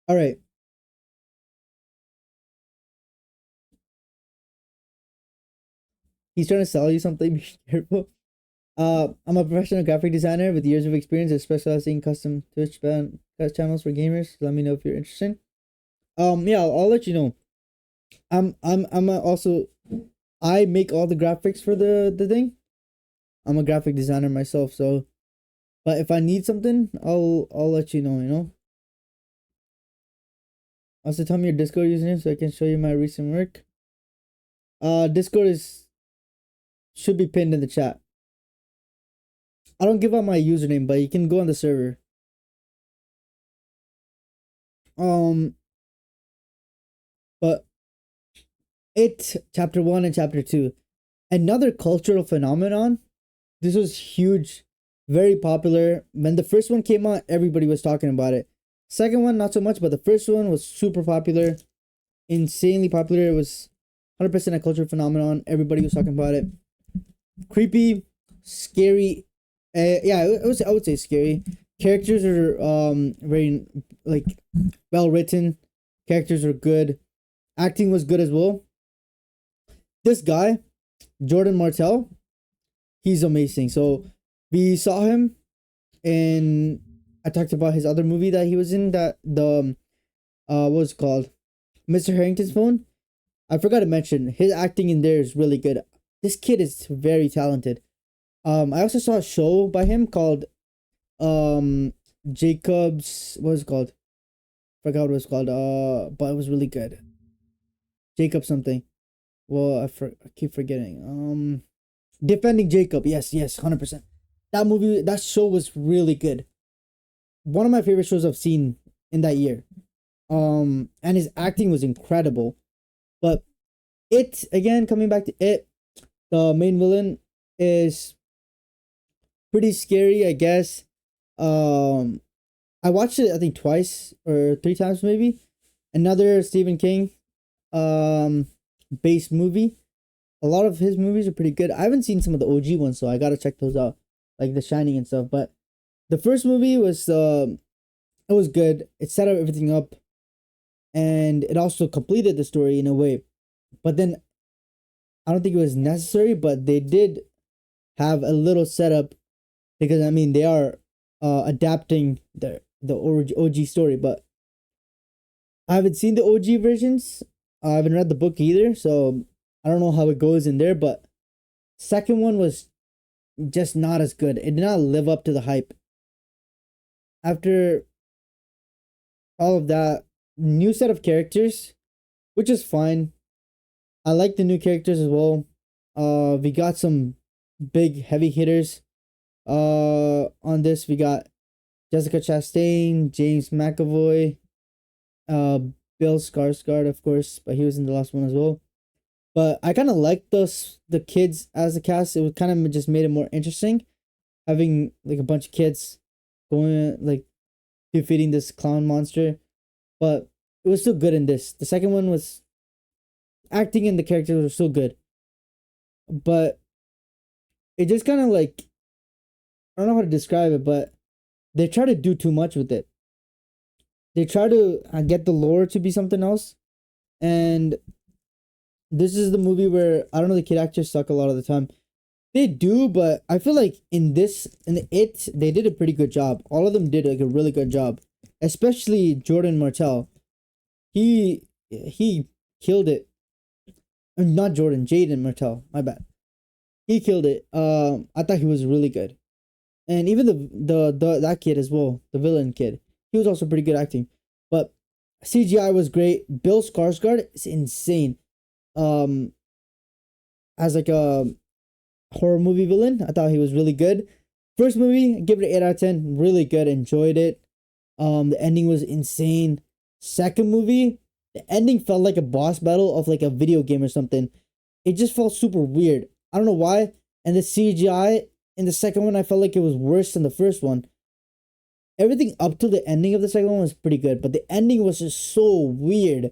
all right. He's trying to sell you something. Be careful. I'm a professional graphic designer with years of experience of specializing in custom Twitch channels for gamers. Let me know if you're interested. Yeah, I'll let you know. Also, I make all the graphics for the thing. I'm a graphic designer myself, so. But if I need something, I'll let you know. You know. Also, tell me your Discord username so I can show you my recent work. Discord should be pinned in the chat. I don't give out my username, but you can go on the server. But it chapter 1 and chapter 2, another cultural phenomenon. This was huge, very popular. When the first one came out, everybody was talking about it. Second one, not so much, but the first one was super popular, insanely popular. It was 100% a cultural phenomenon. Everybody was talking about it. Creepy, scary. Yeah, it was. I would say scary. Characters are very like well written. Characters were good. Acting was good as well. This guy, Jordan Martell, he's amazing. So we saw him in. I talked about his other movie that he was in, that the what's it called, Mr. Harrington's Phone. I forgot to mention his acting in there is really good. This kid is very talented. I also saw a show by him called Jacob's, what was it called? Forgot what it was called. But it was really good. Jacob something. Well, I keep forgetting. Defending Jacob. Yes, 100%. That movie, that show was really good. One of my favorite shows I've seen in that year. And his acting was incredible. But it, again, coming back to it, the main villain is pretty scary, I guess. I watched it, I think, twice or 3 times maybe. Another Stephen King based movie. A lot of his movies are pretty good. I haven't seen some of the OG ones, so I gotta check those out, like The Shining and stuff. But the first movie was it was good. It set everything up, and it also completed the story in a way. But then I don't think it was necessary, but they did have a little setup, because I mean they are adapting the OG story, but I haven't seen the OG versions. I haven't read the book either, so I don't know how it goes in there. But second one was just not as good. It did not live up to the hype. After all of that, new set of characters, which is fine. I like the new characters as well. We got some big heavy hitters. On this we got Jessica Chastain, James McAvoy, Bill Skarsgård, of course, but he was in the last one as well. But I kind of liked the kids as a cast. It kind of just made it more interesting, having like a bunch of kids going, like, defeating this clown monster. But it was still good in this. The second one was, acting and the characters were still good, but it just kind of like, I don't know how to describe it, but they try to do too much with it. They try to get the lore to be something else, and this is the movie where, I don't know, the kid actors suck a lot of the time. They do, but I feel like in it, they did a pretty good job. All of them did like a really good job, especially Jordan Martell. He killed it. Not Jordan, Jaden Martell. My bad. He killed it. I thought he was really good, and even the that kid as well, the villain kid. He was also pretty good acting, but CGI was great. Bill Skarsgård is insane. As like a horror movie villain, I thought he was really good. First movie, give it an 8 out of 10. Really good, enjoyed it. The ending was insane. Second movie, the ending felt like a boss battle of like a video game or something. It just felt super weird. I don't know why. And the CGI in the second one, I felt like it was worse than the first one. Everything up to the ending of the second one was pretty good, but the ending was just so weird.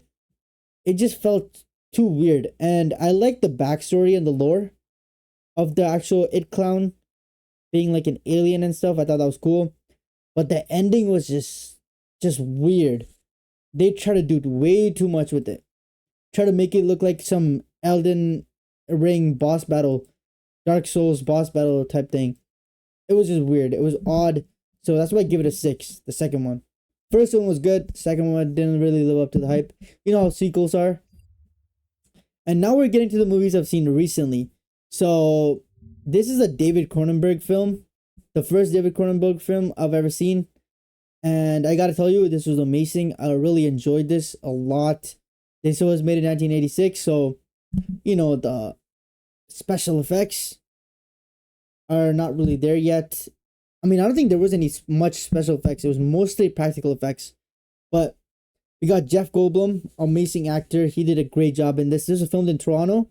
It just felt too weird. And I like the backstory and the lore of the actual It Clown being like an alien and stuff. I thought that was cool. But the ending was just weird. They try to do way too much with it. Try to make it look like some Elden Ring boss battle, Dark Souls boss battle type thing. It was just weird. It was odd. So that's why I give it a 6, the second one. First one was good. Second one didn't really live up to the hype. You know how sequels are. And now we're getting to the movies I've seen recently. So this is a David Cronenberg film. The first David Cronenberg film I've ever seen. And I gotta tell you, this was amazing. I really enjoyed this a lot. This was made in 1986. So, you know, the special effects are not really there yet. I mean, I don't think there was any much special effects. It was mostly practical effects. But we got Jeff Goldblum, amazing actor. He did a great job in this. This was filmed in Toronto.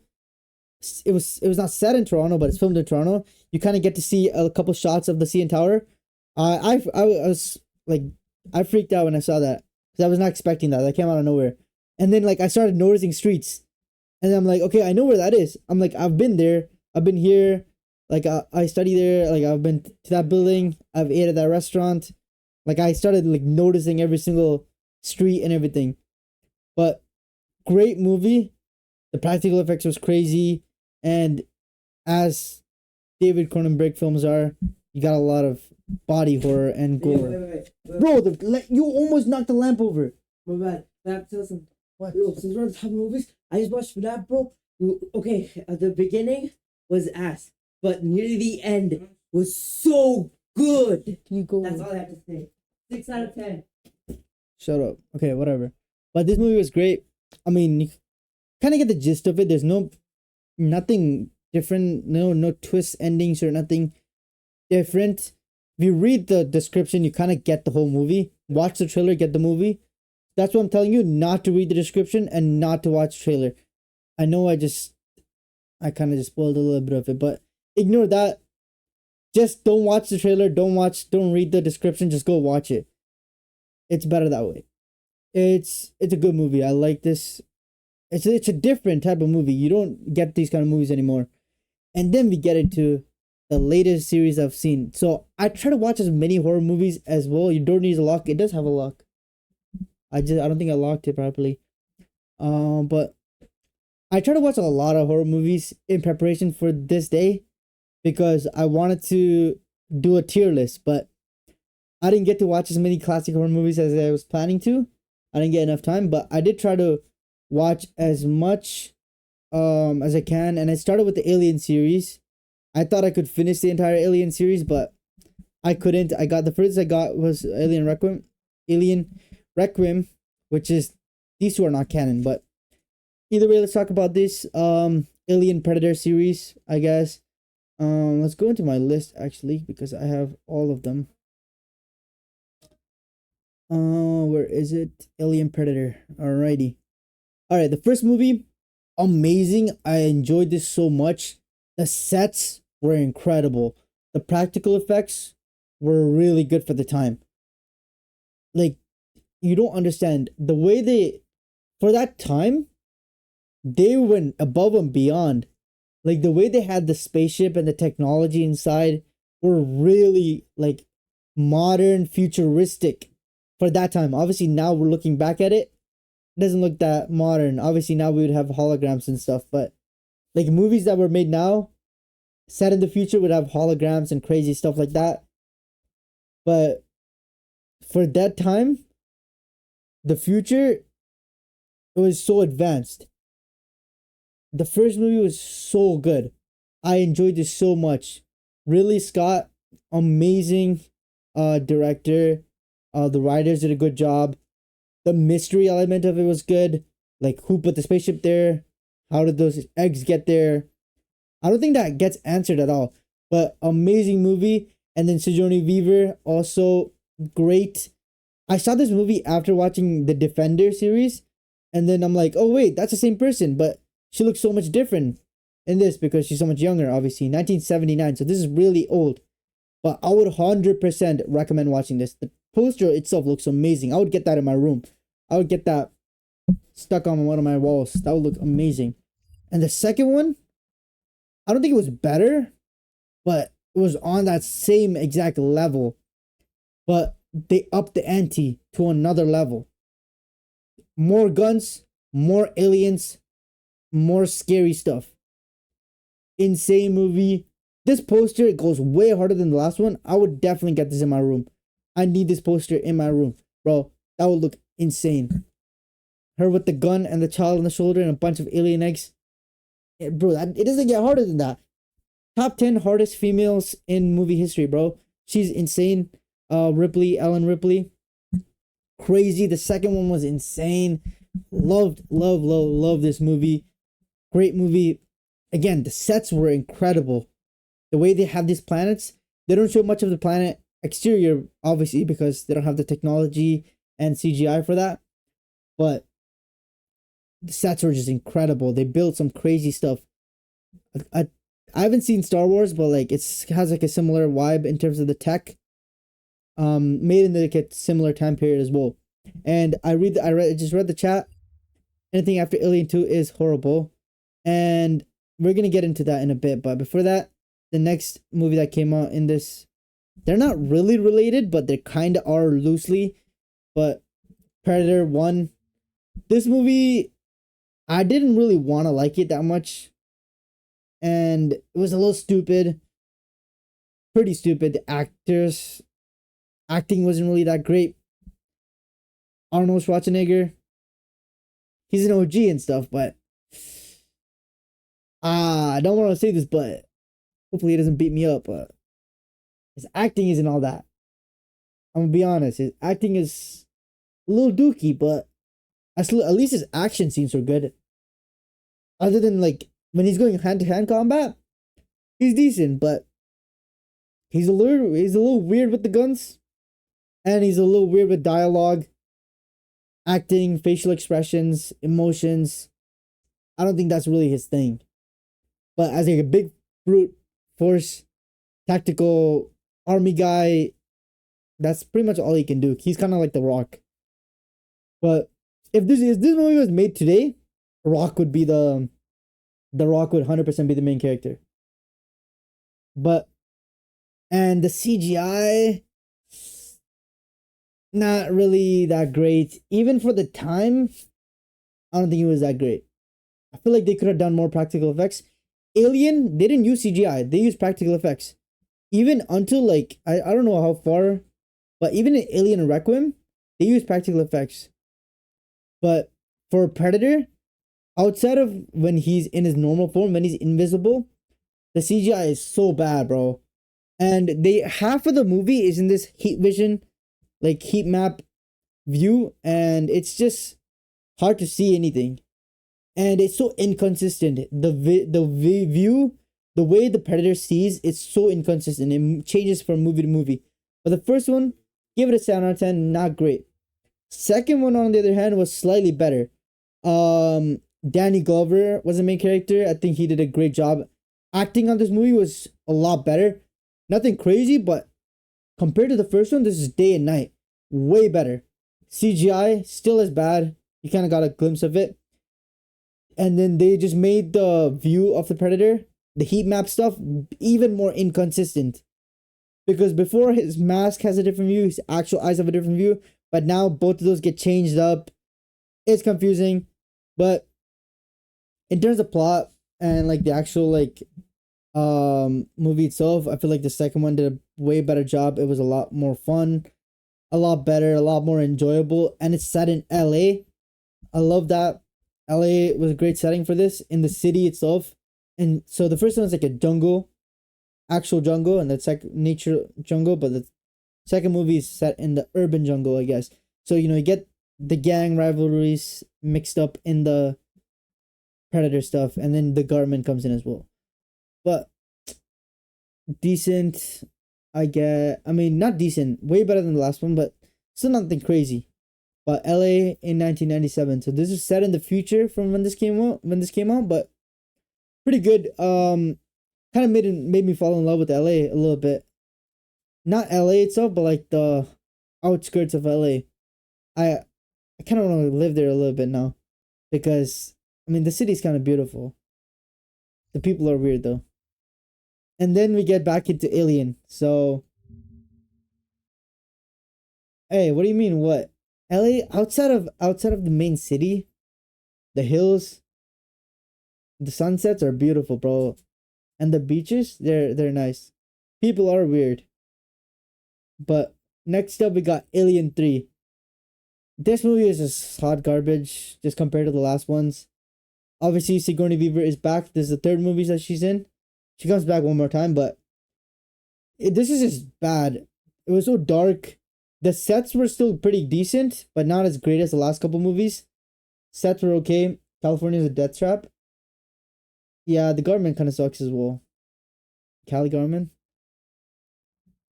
It was not set in Toronto, but it's filmed in Toronto. You kind of get to see a couple shots of the CN Tower. I was like, I freaked out when I saw that, because I was not expecting that. That came out of nowhere. And then like I started noticing streets, and I'm like, okay, I know where that is. I'm like, I've been there. I've been here. Like I study there. Like I've been to that building. I've ate at that restaurant. Like I started like noticing every single street and everything. But great movie. The practical effects was crazy, and as David Cronenberg films are, you got a lot of body horror and gore. Wait. Bro, you almost knocked the lamp over. My bad. I have to tell something. What? Yo, since we're on the top of movies, I just watched that, bro. Okay, at the beginning was ass, but near the end was so good. Can you go? That's all I have to say. 6 out of 10. Shut up. Okay, whatever. But this movie was great. I mean, you kind of get the gist of it. There's nothing different. No twist endings or nothing different. If you read the description, you kind of get the whole movie. Watch the trailer, get the movie. That's what I'm telling you, not to read the description and not to watch the trailer. I know I kind of just spoiled a little bit of it, but ignore that. Just don't watch the trailer. Don't read the description. Just go watch it. It's better that way. It's a good movie. I like this. It's a different type of movie. You don't get these kind of movies anymore. And then we get into the latest series I've seen. So I try to watch as many horror movies as well. Your door needs a lock. It does have a lock. I don't think I locked it properly. But I try to watch a lot of horror movies in preparation for this day because I wanted to do a tier list, but I didn't get to watch as many classic horror movies as I was planning to. I didn't get enough time, but I did try to watch as much as I can, and I started with the Alien series. I thought I could finish the entire Alien series, but I couldn't. The furthest I got was Alien Requiem, which is, these two are not canon, but either way, let's talk about this Alien Predator series, I guess. Let's go into my list actually because I have all of them. Where is it? Alien Predator. Alrighty. Alright, the first movie, amazing. I enjoyed this so much. The sets were incredible. The practical effects were really good for the time. Like, you don't understand the way for that time, they went above and beyond. Like, the way they had the spaceship and the technology inside were really, like, modern, futuristic for that time. Obviously, now we're looking back at it. It doesn't look that modern. Obviously, now we would have holograms and stuff. But, like, movies that were made now, set in the future, would have holograms and crazy stuff like that. But for that time, the future, it was so advanced. The first movie was so good. I enjoyed this so much. Ridley Scott, amazing director. The writers did a good job. The mystery element of it was good. Like, who put the spaceship there? How did those eggs get there? I don't think that gets answered at all. But amazing movie. And then Sigourney Weaver, also great. I saw this movie after watching the Defender series. And then I'm like, oh wait, that's the same person. But she looks so much different in this because she's so much younger, obviously. 1979, so this is really old. But I would 100% recommend watching this. The poster itself looks amazing. I would get that in my room. I would get that stuck on one of my walls. That would look amazing. And the second one, I don't think it was better, but it was on that same exact level. But they upped the ante to another level. More guns, more aliens, more scary stuff. Insane movie. This poster goes way harder than the last one. I would definitely get this in my room. I need this poster in my room. Bro, that would look insane. Her with the gun and the child on the shoulder and a bunch of alien eggs. Yeah, bro, it doesn't get harder than that. Top 10 hardest females in movie history, bro. She's insane. Ellen Ripley. Crazy. The second one was insane. Loved this movie. Great movie. Again, the sets were incredible. The way they have these planets, they don't show much of the planet exterior, obviously, because they don't have the technology and CGI for that. But the sets were just incredible. They built some crazy stuff. I haven't seen Star Wars, but like it has like a similar vibe in terms of the tech. Made in like a similar time period as well. And I just read the chat. Anything after Alien 2 is horrible. And we're gonna get into that in a bit. But before that, the next movie that came out in this, they're not really related, but they kind of are loosely. But Predator 1, This movie, I didn't really want to like it that much, and it was a little stupid, pretty stupid. The actors acting wasn't really that great. Arnold Schwarzenegger, he's an OG and stuff, but I don't want to say this, but hopefully he doesn't beat me up. But his acting isn't all that. I'm gonna be honest. His acting is a little dookie, but at least his action scenes are good. Other than like when he's going hand to hand combat, he's decent, but he's a little weird with the guns, and he's a little weird with dialogue, acting, facial expressions, emotions. I don't think that's really his thing. But as like a big brute force, tactical army guy, that's pretty much all he can do. He's kind of like The Rock. But if this movie was made today, The Rock would 100% be the main character. And the CGI, not really that great. Even for the time, I don't think it was that great. I feel like they could have done more practical effects. Alien, they didn't use CGI. They used practical effects. Even until like, I don't know how far, but even in Alien Requiem, they used practical effects. But for Predator, outside of when he's in his normal form, when he's invisible, the CGI is so bad, bro. And half of the movie is in this heat vision, like heat map view, and it's just hard to see anything. And it's so inconsistent. The view, the way the Predator sees, it's so inconsistent. It changes from movie to movie. But the first one, give it a 7 out of 10, not great. Second one, on the other hand, was slightly better. Danny Glover was the main character. I think he did a great job. Acting on this movie was a lot better. Nothing crazy, but compared to the first one, this is day and night. Way better. CGI, still as bad. You kind of got a glimpse of it. And then they just made the view of the Predator, the heat map stuff, even more inconsistent. Because before, his mask has a different view, his actual eyes have a different view. But now both of those get changed up. It's confusing. But in terms of plot and like the actual like movie itself, I feel like the second one did a way better job. It was a lot more fun, a lot better, a lot more enjoyable, and it's set in LA. I love that. LA was a great setting for this, in the city itself. And so the first one is like a jungle, actual jungle, and the second nature jungle, but the second movie is set in the urban jungle, I guess. So, you know, you get the gang rivalries mixed up in the Predator stuff, and then the government comes in as well. But decent, I mean, not decent, way better than the last one, but still nothing crazy. But LA in 1997. So this is set in the future from when this came out, but pretty good. Kind of made me fall in love with LA a little bit. Not LA itself, but like the outskirts of LA. I kind of want to live there a little bit now, because I mean the city's kind of beautiful. The people are weird though. And then we get back into Alien. So, hey, what do you mean? What? LA, outside of the main city, the hills, the sunsets are beautiful, bro, and the beaches, they're nice. People are weird. But next up, we got Alien 3. This movie is just hot garbage, just compared to the last ones. Obviously, Sigourney Weaver is back. This is the third movie that she's in. She comes back one more time, but this is just bad. It was so dark. The sets were still pretty decent, but not as great as the last couple movies. Sets were okay. California's a death trap. Yeah, the government kind of sucks as well. Cali government.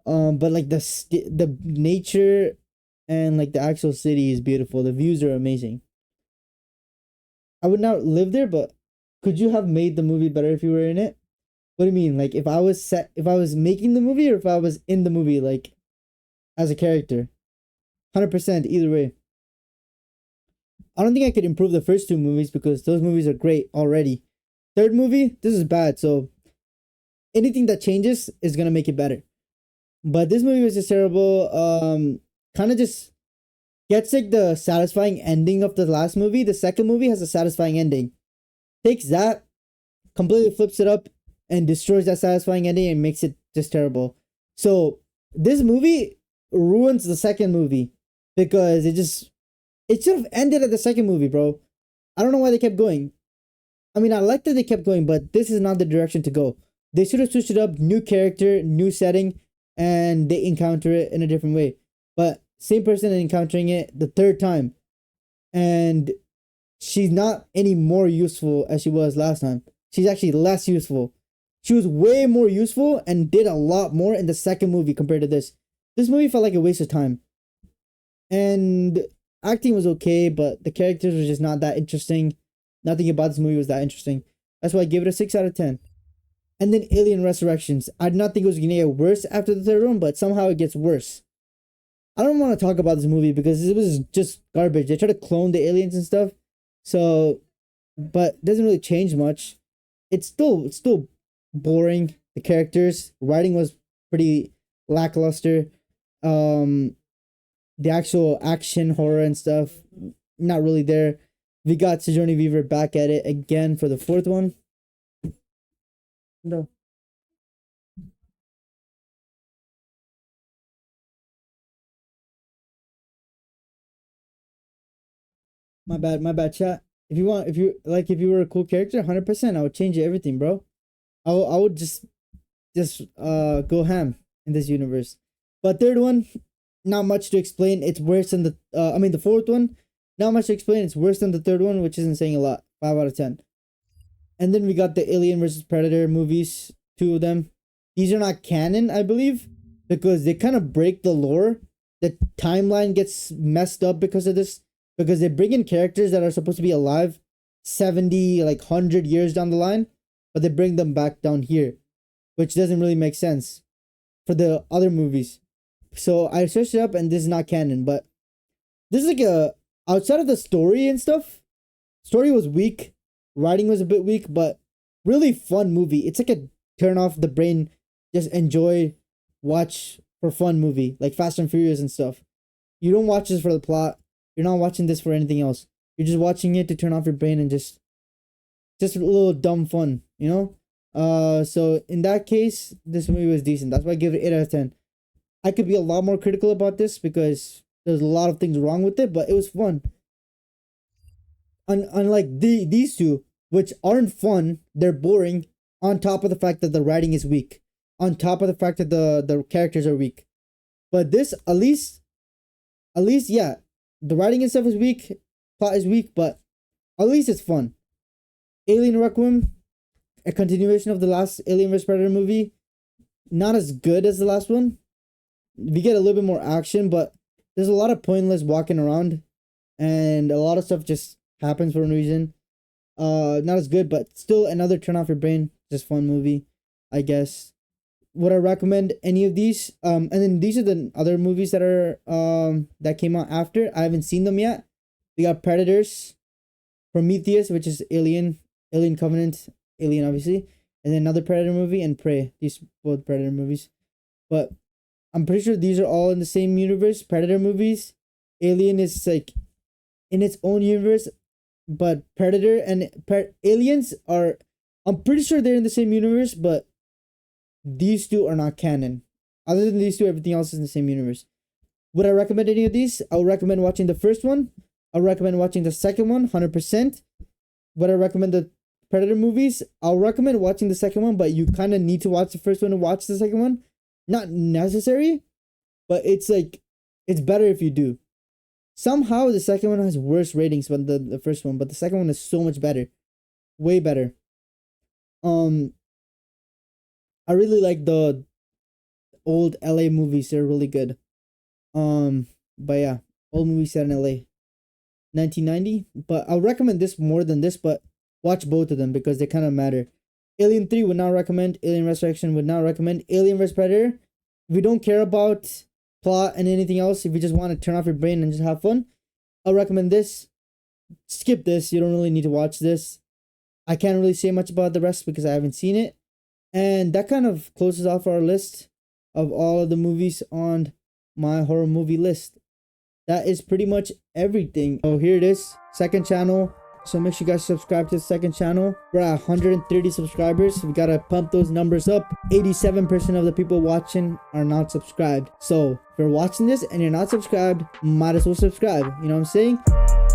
But like the nature and like the actual city is beautiful. The views are amazing. I would not live there, but could you have made the movie better if you were in it? What do you mean? Like if I was making the movie, or if I was in the movie, like as a character? 100% either way. I don't think I could improve the first two movies, because those movies are great already. Third movie, this is bad, so anything that changes is gonna make it better. But this movie was just terrible. Kind of just gets like the satisfying ending of the last movie. The second movie has a satisfying ending. Takes that, completely flips it up, and destroys that satisfying ending and makes it just terrible. So this movie ruins the second movie because it should have ended at the second movie, bro. I don't know why they kept going. I mean, I like that they kept going, but this is not the direction to go. They should have switched it up, new character, new setting, and they encounter it in a different way. But same person encountering it the third time, and she's not any more useful as she was last time. She's actually less useful. She was way more useful and did a lot more in the second movie compared to this. This movie felt like a waste of time. And acting was okay, but the characters were just not that interesting. Nothing about this movie was that interesting. That's why I gave it a 6 out of 10. And then Alien Resurrections. I did not think it was going to get worse after the third one, but somehow it gets worse. I don't want to talk about this movie because it was just garbage. They try to clone the aliens and stuff. So, but it doesn't really change much. It's still boring. The characters, writing was pretty lackluster. The actual action, horror and stuff, not really there. We got Sigourney Weaver back at it again for the fourth one. No. My bad, chat. If you were a cool character, 100%, I would change everything, bro. I would just go ham in this universe. But third one, not much to explain. It's worse than the fourth one. Not much to explain. It's worse than the third one, which isn't saying a lot. 5 out of 10. And then we got the Alien vs. Predator movies, 2 of them. These are not canon, I believe, because they kind of break the lore. The timeline gets messed up because of this. Because they bring in characters that are supposed to be alive 70, like 100 years down the line, but they bring them back down here, which doesn't really make sense for the other movies. So I searched it up, and this is not canon, but this is like outside of the story and stuff, story was weak, writing was a bit weak, but really fun movie. It's like a turn off the brain, just enjoy, watch for fun movie, like Fast and Furious and stuff. You don't watch this for the plot. You're not watching this for anything else. You're just watching it to turn off your brain and just a little dumb fun, you know? So in that case, this movie was decent. That's why I give it 8 out of 10. I could be a lot more critical about this because there's a lot of things wrong with it, but it was fun. Unlike these two, which aren't fun, they're boring, on top of the fact that the writing is weak. On top of the fact that the characters are weak. But this, at least, yeah, the writing and stuff is weak, plot is weak, but at least it's fun. Alien Requiem, a continuation of the last Alien vs. Predator movie. Not as good as the last one. We get a little bit more action, but there's a lot of pointless walking around, and a lot of stuff just happens for no reason. Not as good, but still another turn off your brain. Just fun movie, I guess. Would I recommend any of these? And then these are the other movies that are that came out after. I haven't seen them yet. We got Predators, Prometheus, which is Alien Covenant, Alien obviously, and then another Predator movie, and Prey. These both Predator movies, but I'm pretty sure these are all in the same universe. Predator movies, Alien is like in its own universe, but Predator and Aliens are. I'm pretty sure they're in the same universe, but these two are not canon. Other than these two, everything else is in the same universe. Would I recommend any of these? I would recommend watching the first one. I would recommend watching the second one, 100%. Would I recommend the Predator movies? I'll recommend watching the second one, but you kind of need to watch the first one to watch the second one. Not necessary, but it's better if you do. Somehow the second one has worse ratings than the first one, but the second one is so much better. Way better. I really like the old LA movies. They're really good. But yeah, old movies set in LA. 1990. But I'll recommend this more than this, but watch both of them because they kind of matter. Alien 3 would not recommend. Alien Resurrection would not recommend. Alien vs. Predator. If you don't care about plot and anything else, if you just want to turn off your brain and just have fun, I'll recommend this. Skip this. You don't really need to watch this. I can't really say much about the rest because I haven't seen it. And that kind of closes off our list of all of the movies on my horror movie list. that is pretty much everything. Oh, here it is, second channel. So make sure you guys subscribe to the second channel. We're at 130 subscribers. We gotta pump those numbers up. 87% of the people watching are not subscribed. So if you're watching this and you're not subscribed, might as well subscribe. You know what I'm saying?